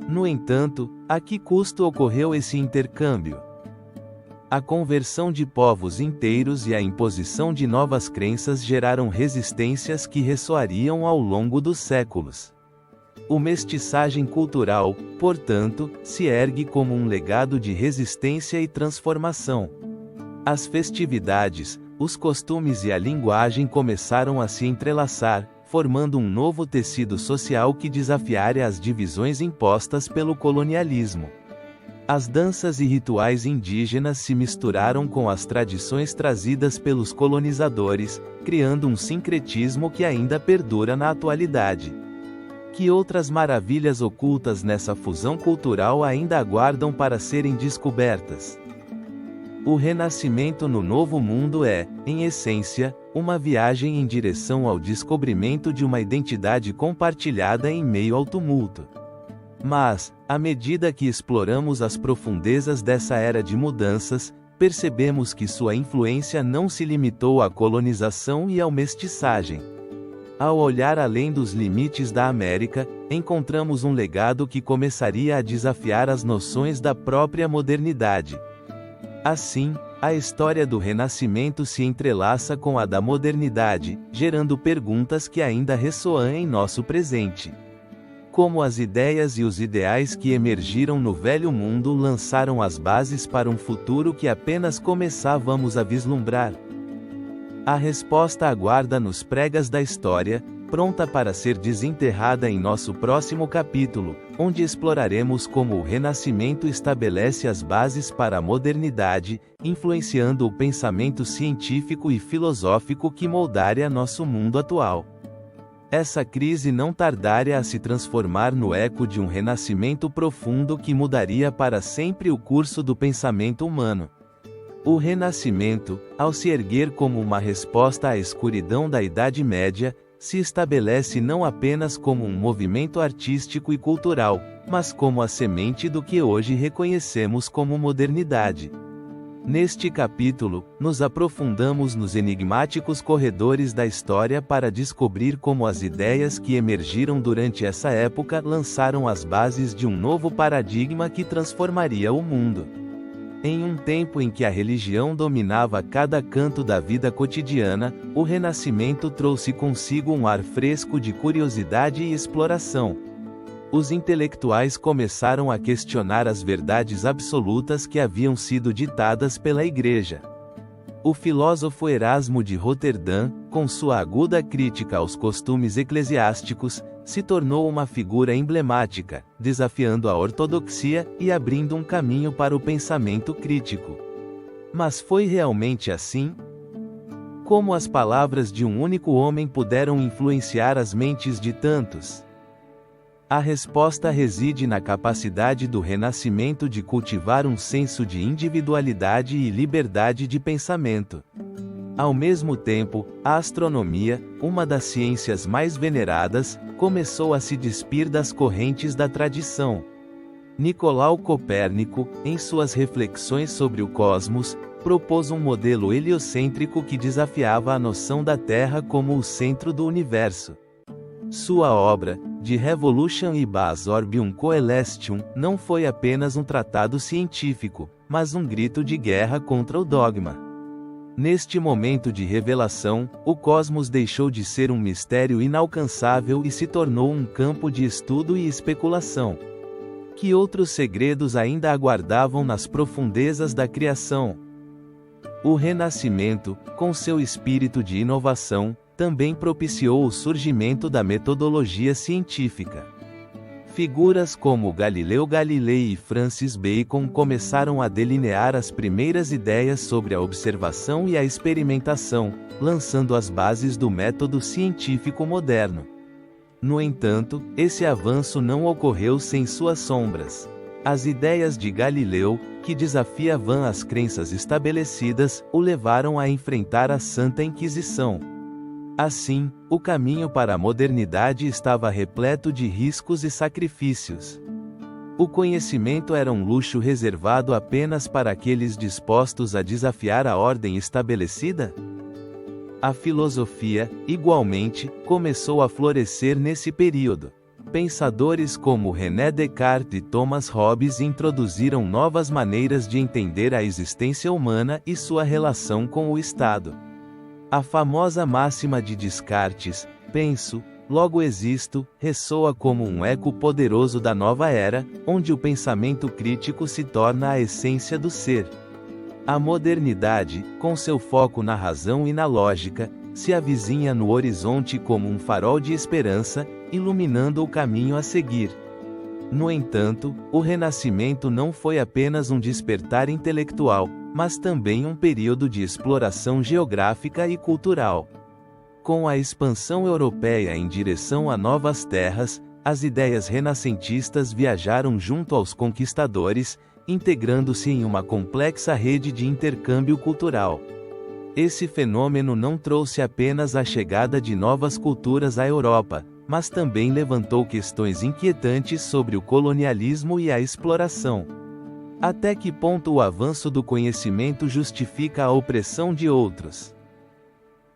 No entanto, a que custo ocorreu esse intercâmbio? A conversão de povos inteiros e a imposição de novas crenças geraram resistências que ressoariam ao longo dos séculos. O mestiçagem cultural, portanto, se ergue como um legado de resistência e transformação. As festividades, os costumes e a linguagem começaram a se entrelaçar, formando um novo tecido social que desafiara as divisões impostas pelo colonialismo. As danças e rituais indígenas se misturaram com as tradições trazidas pelos colonizadores, criando um sincretismo que ainda perdura na atualidade. Que outras maravilhas ocultas nessa fusão cultural ainda aguardam para serem descobertas? O renascimento no Novo Mundo é, em essência, uma viagem em direção ao descobrimento de uma identidade compartilhada em meio ao tumulto. Mas, à medida que exploramos as profundezas dessa era de mudanças, percebemos que sua influência não se limitou à colonização e à mestiçagem. Ao olhar além dos limites da América, encontramos um legado que começaria a desafiar as noções da própria modernidade. Assim, a história do Renascimento se entrelaça com a da modernidade, gerando perguntas que ainda ressoam em nosso presente. Como as ideias e os ideais que emergiram no Velho Mundo lançaram as bases para um futuro que apenas começávamos a vislumbrar? A resposta aguarda nos pregas da história, pronta para ser desenterrada em nosso próximo capítulo, onde exploraremos como o Renascimento estabelece as bases para a modernidade, influenciando o pensamento científico e filosófico que moldaria nosso mundo atual. Essa crise não tardaria a se transformar no eco de um renascimento profundo que mudaria para sempre o curso do pensamento humano. O Renascimento, ao se erguer como uma resposta à escuridão da Idade Média, se estabelece não apenas como um movimento artístico e cultural, mas como a semente do que hoje reconhecemos como modernidade. Neste capítulo, nos aprofundamos nos enigmáticos corredores da história para descobrir como as ideias que emergiram durante essa época lançaram as bases de um novo paradigma que transformaria o mundo. Em um tempo em que a religião dominava cada canto da vida cotidiana, o Renascimento trouxe consigo um ar fresco de curiosidade e exploração. Os intelectuais começaram a questionar as verdades absolutas que haviam sido ditadas pela Igreja. O filósofo Erasmo de Roterdã, com sua aguda crítica aos costumes eclesiásticos, se tornou uma figura emblemática, desafiando a ortodoxia e abrindo um caminho para o pensamento crítico. Mas foi realmente assim? Como as palavras de um único homem puderam influenciar as mentes de tantos? A resposta reside na capacidade do Renascimento de cultivar um senso de individualidade e liberdade de pensamento. Ao mesmo tempo, a astronomia, uma das ciências mais veneradas, começou a se despir das correntes da tradição. Nicolau Copérnico, em suas reflexões sobre o cosmos, propôs um modelo heliocêntrico que desafiava a noção da Terra como o centro do universo. Sua obra, De Revolution ibas Orbium Coelestium, não foi apenas um tratado científico, mas um grito de guerra contra o dogma. Neste momento de revelação, o cosmos deixou de ser um mistério inalcançável e se tornou um campo de estudo e especulação. Que outros segredos ainda aguardavam nas profundezas da criação? O Renascimento, com seu espírito de inovação, também propiciou o surgimento da metodologia científica. Figuras como Galileu Galilei e Francis Bacon começaram a delinear as primeiras ideias sobre a observação e a experimentação, lançando as bases do método científico moderno. No entanto, esse avanço não ocorreu sem suas sombras. As ideias de Galileu, que desafiavam as crenças estabelecidas, o levaram a enfrentar a Santa Inquisição. Assim, o caminho para a modernidade estava repleto de riscos e sacrifícios. O conhecimento era um luxo reservado apenas para aqueles dispostos a desafiar a ordem estabelecida? A filosofia, igualmente, começou a florescer nesse período. Pensadores como René Descartes e Thomas Hobbes introduziram novas maneiras de entender a existência humana e sua relação com o Estado. A famosa máxima de Descartes, penso, logo existo, ressoa como um eco poderoso da nova era, onde o pensamento crítico se torna a essência do ser. A modernidade, com seu foco na razão e na lógica, se avizinha no horizonte como um farol de esperança, iluminando o caminho a seguir. No entanto, o Renascimento não foi apenas um despertar intelectual, mas também um período de exploração geográfica e cultural. Com a expansão europeia em direção a novas terras, as ideias renascentistas viajaram junto aos conquistadores, integrando-se em uma complexa rede de intercâmbio cultural. Esse fenômeno não trouxe apenas a chegada de novas culturas à Europa, mas também levantou questões inquietantes sobre o colonialismo e a exploração. Até que ponto o avanço do conhecimento justifica a opressão de outros?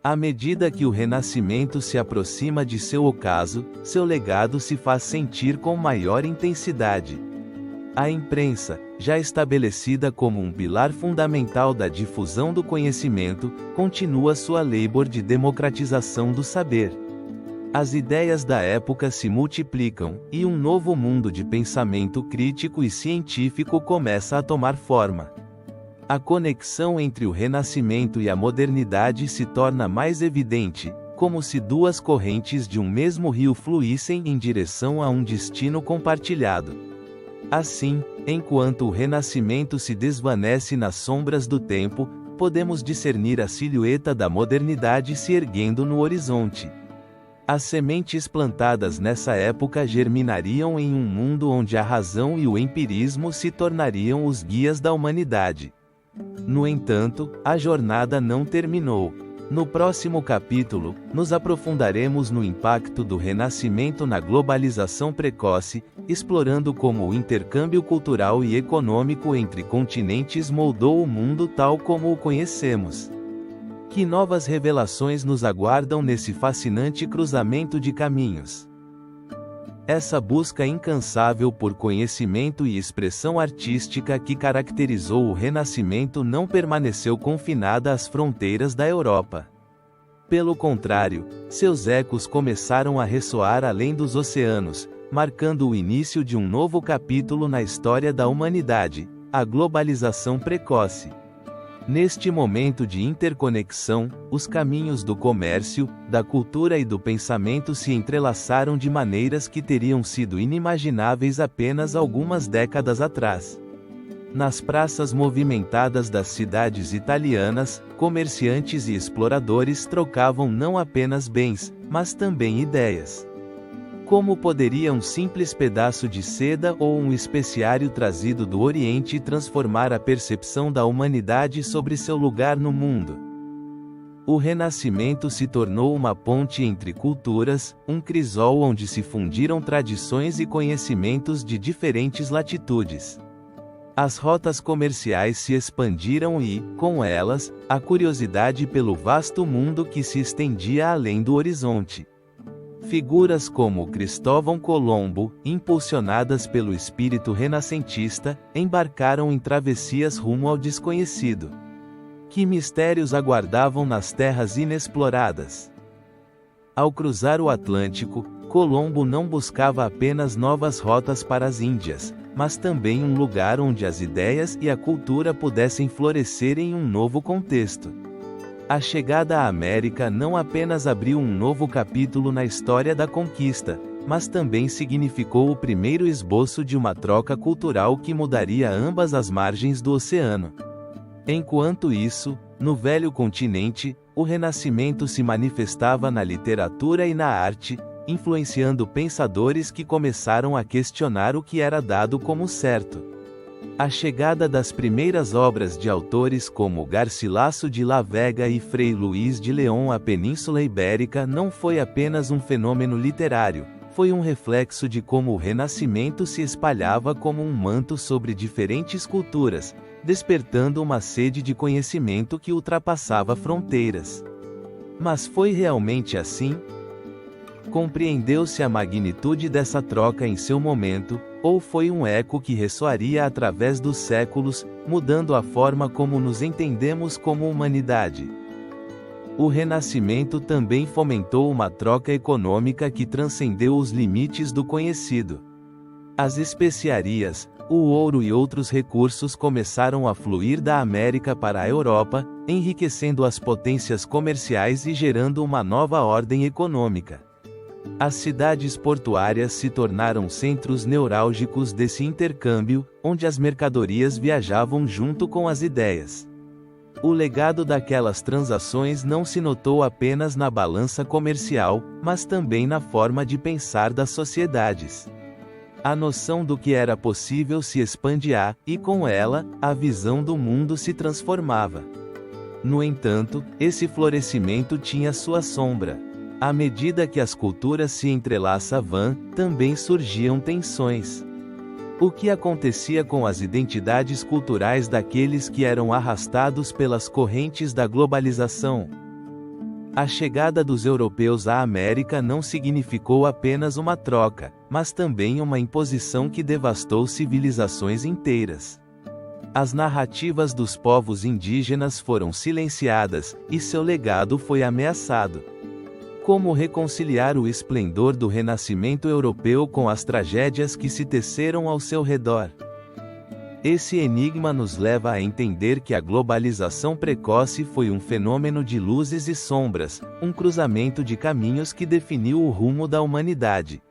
À medida que o Renascimento se aproxima de seu ocaso, seu legado se faz sentir com maior intensidade. A imprensa, já estabelecida como um pilar fundamental da difusão do conhecimento, continua sua labor de democratização do saber. As ideias da época se multiplicam, e um novo mundo de pensamento crítico e científico começa a tomar forma. A conexão entre o Renascimento e a modernidade se torna mais evidente, como se duas correntes de um mesmo rio fluíssem em direção a um destino compartilhado. Assim, enquanto o Renascimento se desvanece nas sombras do tempo, podemos discernir a silhueta da modernidade se erguendo no horizonte. As sementes plantadas nessa época germinariam em um mundo onde a razão e o empirismo se tornariam os guias da humanidade. No entanto, a jornada não terminou. No próximo capítulo, nos aprofundaremos no impacto do Renascimento na globalização precoce, explorando como o intercâmbio cultural e econômico entre continentes moldou o mundo tal como o conhecemos. Que novas revelações nos aguardam nesse fascinante cruzamento de caminhos? Essa busca incansável por conhecimento e expressão artística que caracterizou o Renascimento não permaneceu confinada às fronteiras da Europa. Pelo contrário, seus ecos começaram a ressoar além dos oceanos, marcando o início de um novo capítulo na história da humanidade, a globalização precoce. Neste momento de interconexão, os caminhos do comércio, da cultura e do pensamento se entrelaçaram de maneiras que teriam sido inimagináveis apenas algumas décadas atrás. Nas praças movimentadas das cidades italianas, comerciantes e exploradores trocavam não apenas bens, mas também ideias. Como poderia um simples pedaço de seda ou um especiário trazido do Oriente transformar a percepção da humanidade sobre seu lugar no mundo? O Renascimento se tornou uma ponte entre culturas, um crisol onde se fundiram tradições e conhecimentos de diferentes latitudes. As rotas comerciais se expandiram e, com elas, a curiosidade pelo vasto mundo que se estendia além do horizonte. Figuras como Cristóvão Colombo, impulsionadas pelo espírito renascentista, embarcaram em travessias rumo ao desconhecido. Que mistérios aguardavam nas terras inexploradas? Ao cruzar o Atlântico, Colombo não buscava apenas novas rotas para as Índias, mas também um lugar onde as ideias e a cultura pudessem florescer em um novo contexto. A chegada à América não apenas abriu um novo capítulo na história da conquista, mas também significou o primeiro esboço de uma troca cultural que mudaria ambas as margens do oceano. Enquanto isso, no velho continente, o Renascimento se manifestava na literatura e na arte, influenciando pensadores que começaram a questionar o que era dado como certo. A chegada das primeiras obras de autores como Garcilaso de la Vega e Frei Luís de León à Península Ibérica não foi apenas um fenômeno literário, foi um reflexo de como o Renascimento se espalhava como um manto sobre diferentes culturas, despertando uma sede de conhecimento que ultrapassava fronteiras. Mas foi realmente assim? Compreendeu-se a magnitude dessa troca em seu momento, ou foi um eco que ressoaria através dos séculos, mudando a forma como nos entendemos como humanidade? O Renascimento também fomentou uma troca econômica que transcendeu os limites do conhecido. As especiarias, o ouro e outros recursos começaram a fluir da América para a Europa, enriquecendo as potências comerciais e gerando uma nova ordem econômica. As cidades portuárias se tornaram centros neurálgicos desse intercâmbio, onde as mercadorias viajavam junto com as ideias. O legado daquelas transações não se notou apenas na balança comercial, mas também na forma de pensar das sociedades. A noção do que era possível se expandia, e com ela, a visão do mundo se transformava. No entanto, esse florescimento tinha sua sombra. À medida que as culturas se entrelaçavam, também surgiam tensões. O que acontecia com as identidades culturais daqueles que eram arrastados pelas correntes da globalização? A chegada dos europeus à América não significou apenas uma troca, mas também uma imposição que devastou civilizações inteiras. As narrativas dos povos indígenas foram silenciadas, e seu legado foi ameaçado. Como reconciliar o esplendor do renascimento europeu com as tragédias que se teceram ao seu redor? Esse enigma nos leva a entender que a globalização precoce foi um fenômeno de luzes e sombras, um cruzamento de caminhos que definiu o rumo da humanidade.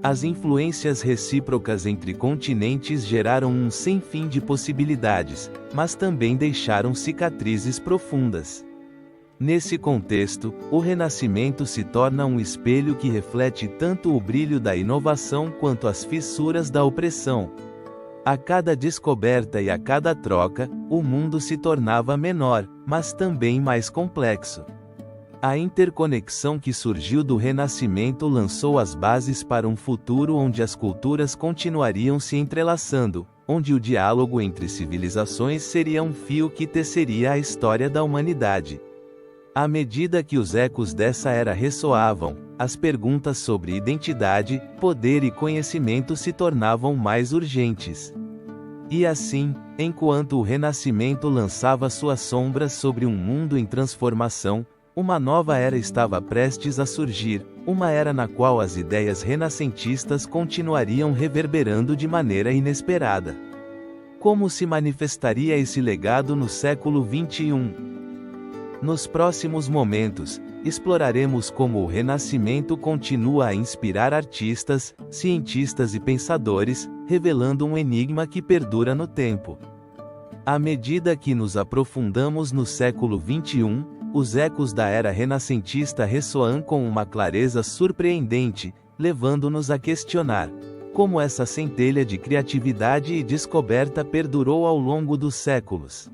As influências recíprocas entre continentes geraram um sem fim de possibilidades, mas também deixaram cicatrizes profundas. Nesse contexto, o Renascimento se torna um espelho que reflete tanto o brilho da inovação quanto as fissuras da opressão. A cada descoberta e a cada troca, o mundo se tornava menor, mas também mais complexo. A interconexão que surgiu do Renascimento lançou as bases para um futuro onde as culturas continuariam se entrelaçando, onde o diálogo entre civilizações seria um fio que teceria a história da humanidade. À medida que os ecos dessa era ressoavam, as perguntas sobre identidade, poder e conhecimento se tornavam mais urgentes. E assim, enquanto o Renascimento lançava suas sombras sobre um mundo em transformação, uma nova era estava prestes a surgir, uma era na qual as ideias renascentistas continuariam reverberando de maneira inesperada. Como se manifestaria esse legado no século XXI? Nos próximos momentos, exploraremos como o Renascimento continua a inspirar artistas, cientistas e pensadores, revelando um enigma que perdura no tempo. À medida que nos aprofundamos no século XXI, os ecos da era renascentista ressoam com uma clareza surpreendente, levando-nos a questionar como essa centelha de criatividade e descoberta perdurou ao longo dos séculos.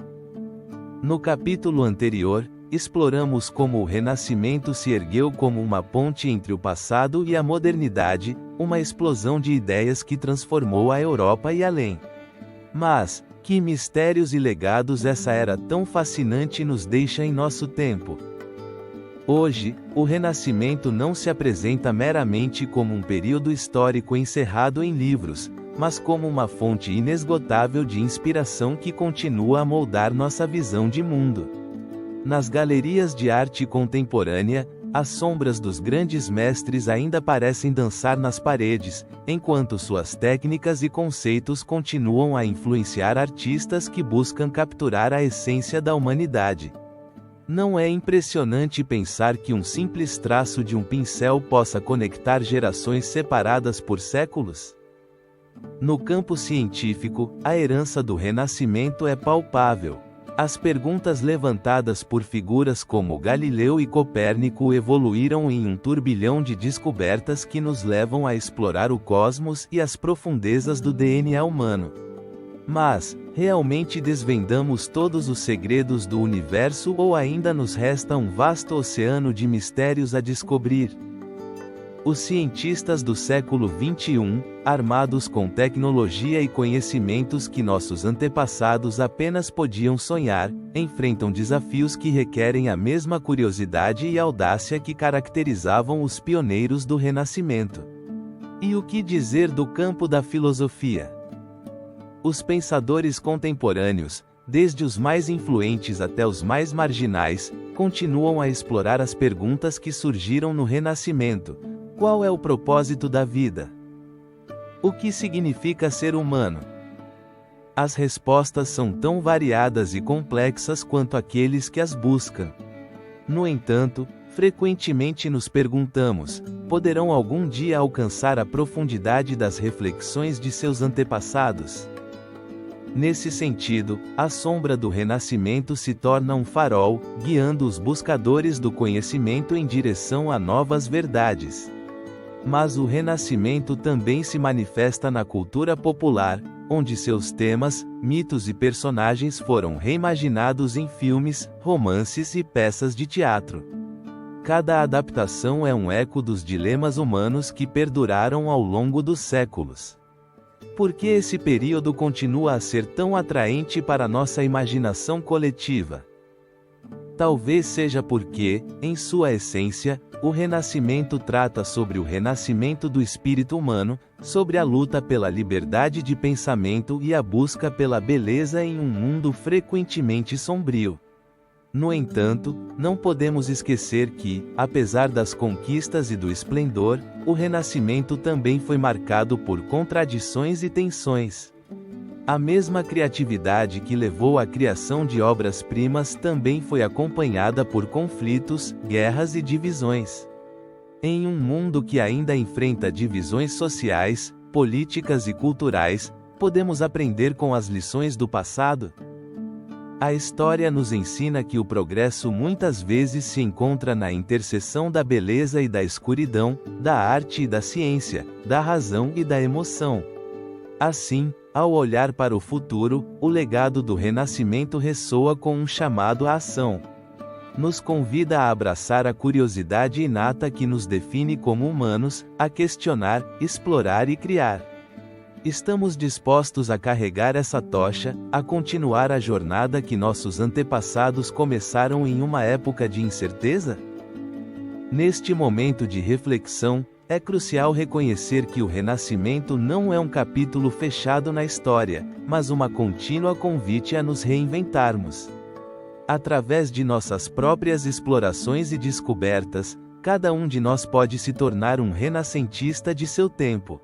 No capítulo anterior, exploramos como o Renascimento se ergueu como uma ponte entre o passado e a modernidade, uma explosão de ideias que transformou a Europa e além. Mas, que mistérios e legados essa era tão fascinante nos deixa em nosso tempo? Hoje, o Renascimento não se apresenta meramente como um período histórico encerrado em livros, mas como uma fonte inesgotável de inspiração que continua a moldar nossa visão de mundo. Nas galerias de arte contemporânea, as sombras dos grandes mestres ainda parecem dançar nas paredes, enquanto suas técnicas e conceitos continuam a influenciar artistas que buscam capturar a essência da humanidade. Não é impressionante pensar que um simples traço de um pincel possa conectar gerações separadas por séculos? No campo científico, a herança do Renascimento é palpável. As perguntas levantadas por figuras como Galileu e Copérnico evoluíram em um turbilhão de descobertas que nos levam a explorar o cosmos e as profundezas do DNA humano. Mas, realmente desvendamos todos os segredos do universo ou ainda nos resta um vasto oceano de mistérios a descobrir? Os cientistas do século XXI, armados com tecnologia e conhecimentos que nossos antepassados apenas podiam sonhar, enfrentam desafios que requerem a mesma curiosidade e audácia que caracterizavam os pioneiros do Renascimento. E o que dizer do campo da filosofia? Os pensadores contemporâneos, desde os mais influentes até os mais marginais, continuam a explorar as perguntas que surgiram no Renascimento. Qual é o propósito da vida? O que significa ser humano? As respostas são tão variadas e complexas quanto aqueles que as buscam. No entanto, Frequentemente nos perguntamos: poderão algum dia alcançar a profundidade das reflexões de seus antepassados? Nesse sentido, a sombra do Renascimento se torna um farol, guiando os buscadores do conhecimento em direção a novas verdades. Mas o Renascimento também se manifesta na cultura popular, onde seus temas, mitos e personagens foram reimaginados em filmes, romances e peças de teatro. Cada adaptação é um eco dos dilemas humanos que perduraram ao longo dos séculos. Por que esse período continua a ser tão atraente para nossa imaginação coletiva? Talvez seja porque, em sua essência, o Renascimento trata sobre o renascimento do espírito humano, sobre a luta pela liberdade de pensamento e a busca pela beleza em um mundo frequentemente sombrio. No entanto, não podemos esquecer que, apesar das conquistas e do esplendor, o Renascimento também foi marcado por contradições e tensões. A mesma criatividade que levou à criação de obras-primas também foi acompanhada por conflitos, guerras e divisões. Em um mundo que ainda enfrenta divisões sociais, políticas e culturais, podemos aprender com as lições do passado? A história nos ensina que o progresso muitas vezes se encontra na interseção da beleza e da escuridão, da arte e da ciência, da razão e da emoção. Assim, ao olhar para o futuro, o legado do Renascimento ressoa com um chamado à ação. Nos convida a abraçar a curiosidade inata que nos define como humanos, a questionar, explorar e criar. Estamos dispostos a carregar essa tocha, a continuar a jornada que nossos antepassados começaram em uma época de incerteza? Neste momento de reflexão, é crucial reconhecer que o Renascimento não é um capítulo fechado na história, mas uma contínua convite a nos reinventarmos. Através de nossas próprias explorações e descobertas, cada um de nós pode se tornar um renascentista de seu tempo.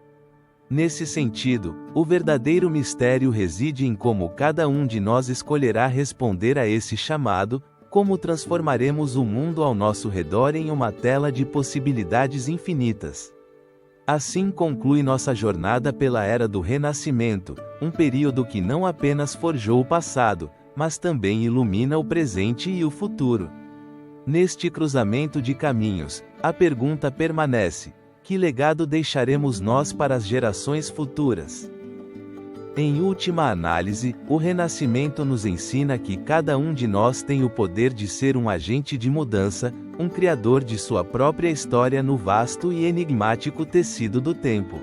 Nesse sentido, o verdadeiro mistério reside em como cada um de nós escolherá responder a esse chamado, como transformaremos o mundo ao nosso redor em uma tela de possibilidades infinitas. Assim conclui nossa jornada pela Era do Renascimento, um período que não apenas forjou o passado, mas também ilumina o presente e o futuro. Neste cruzamento de caminhos, a pergunta permanece: que legado deixaremos nós para as gerações futuras? Em última análise, o Renascimento nos ensina que cada um de nós tem o poder de ser um agente de mudança, um criador de sua própria história no vasto e enigmático tecido do tempo.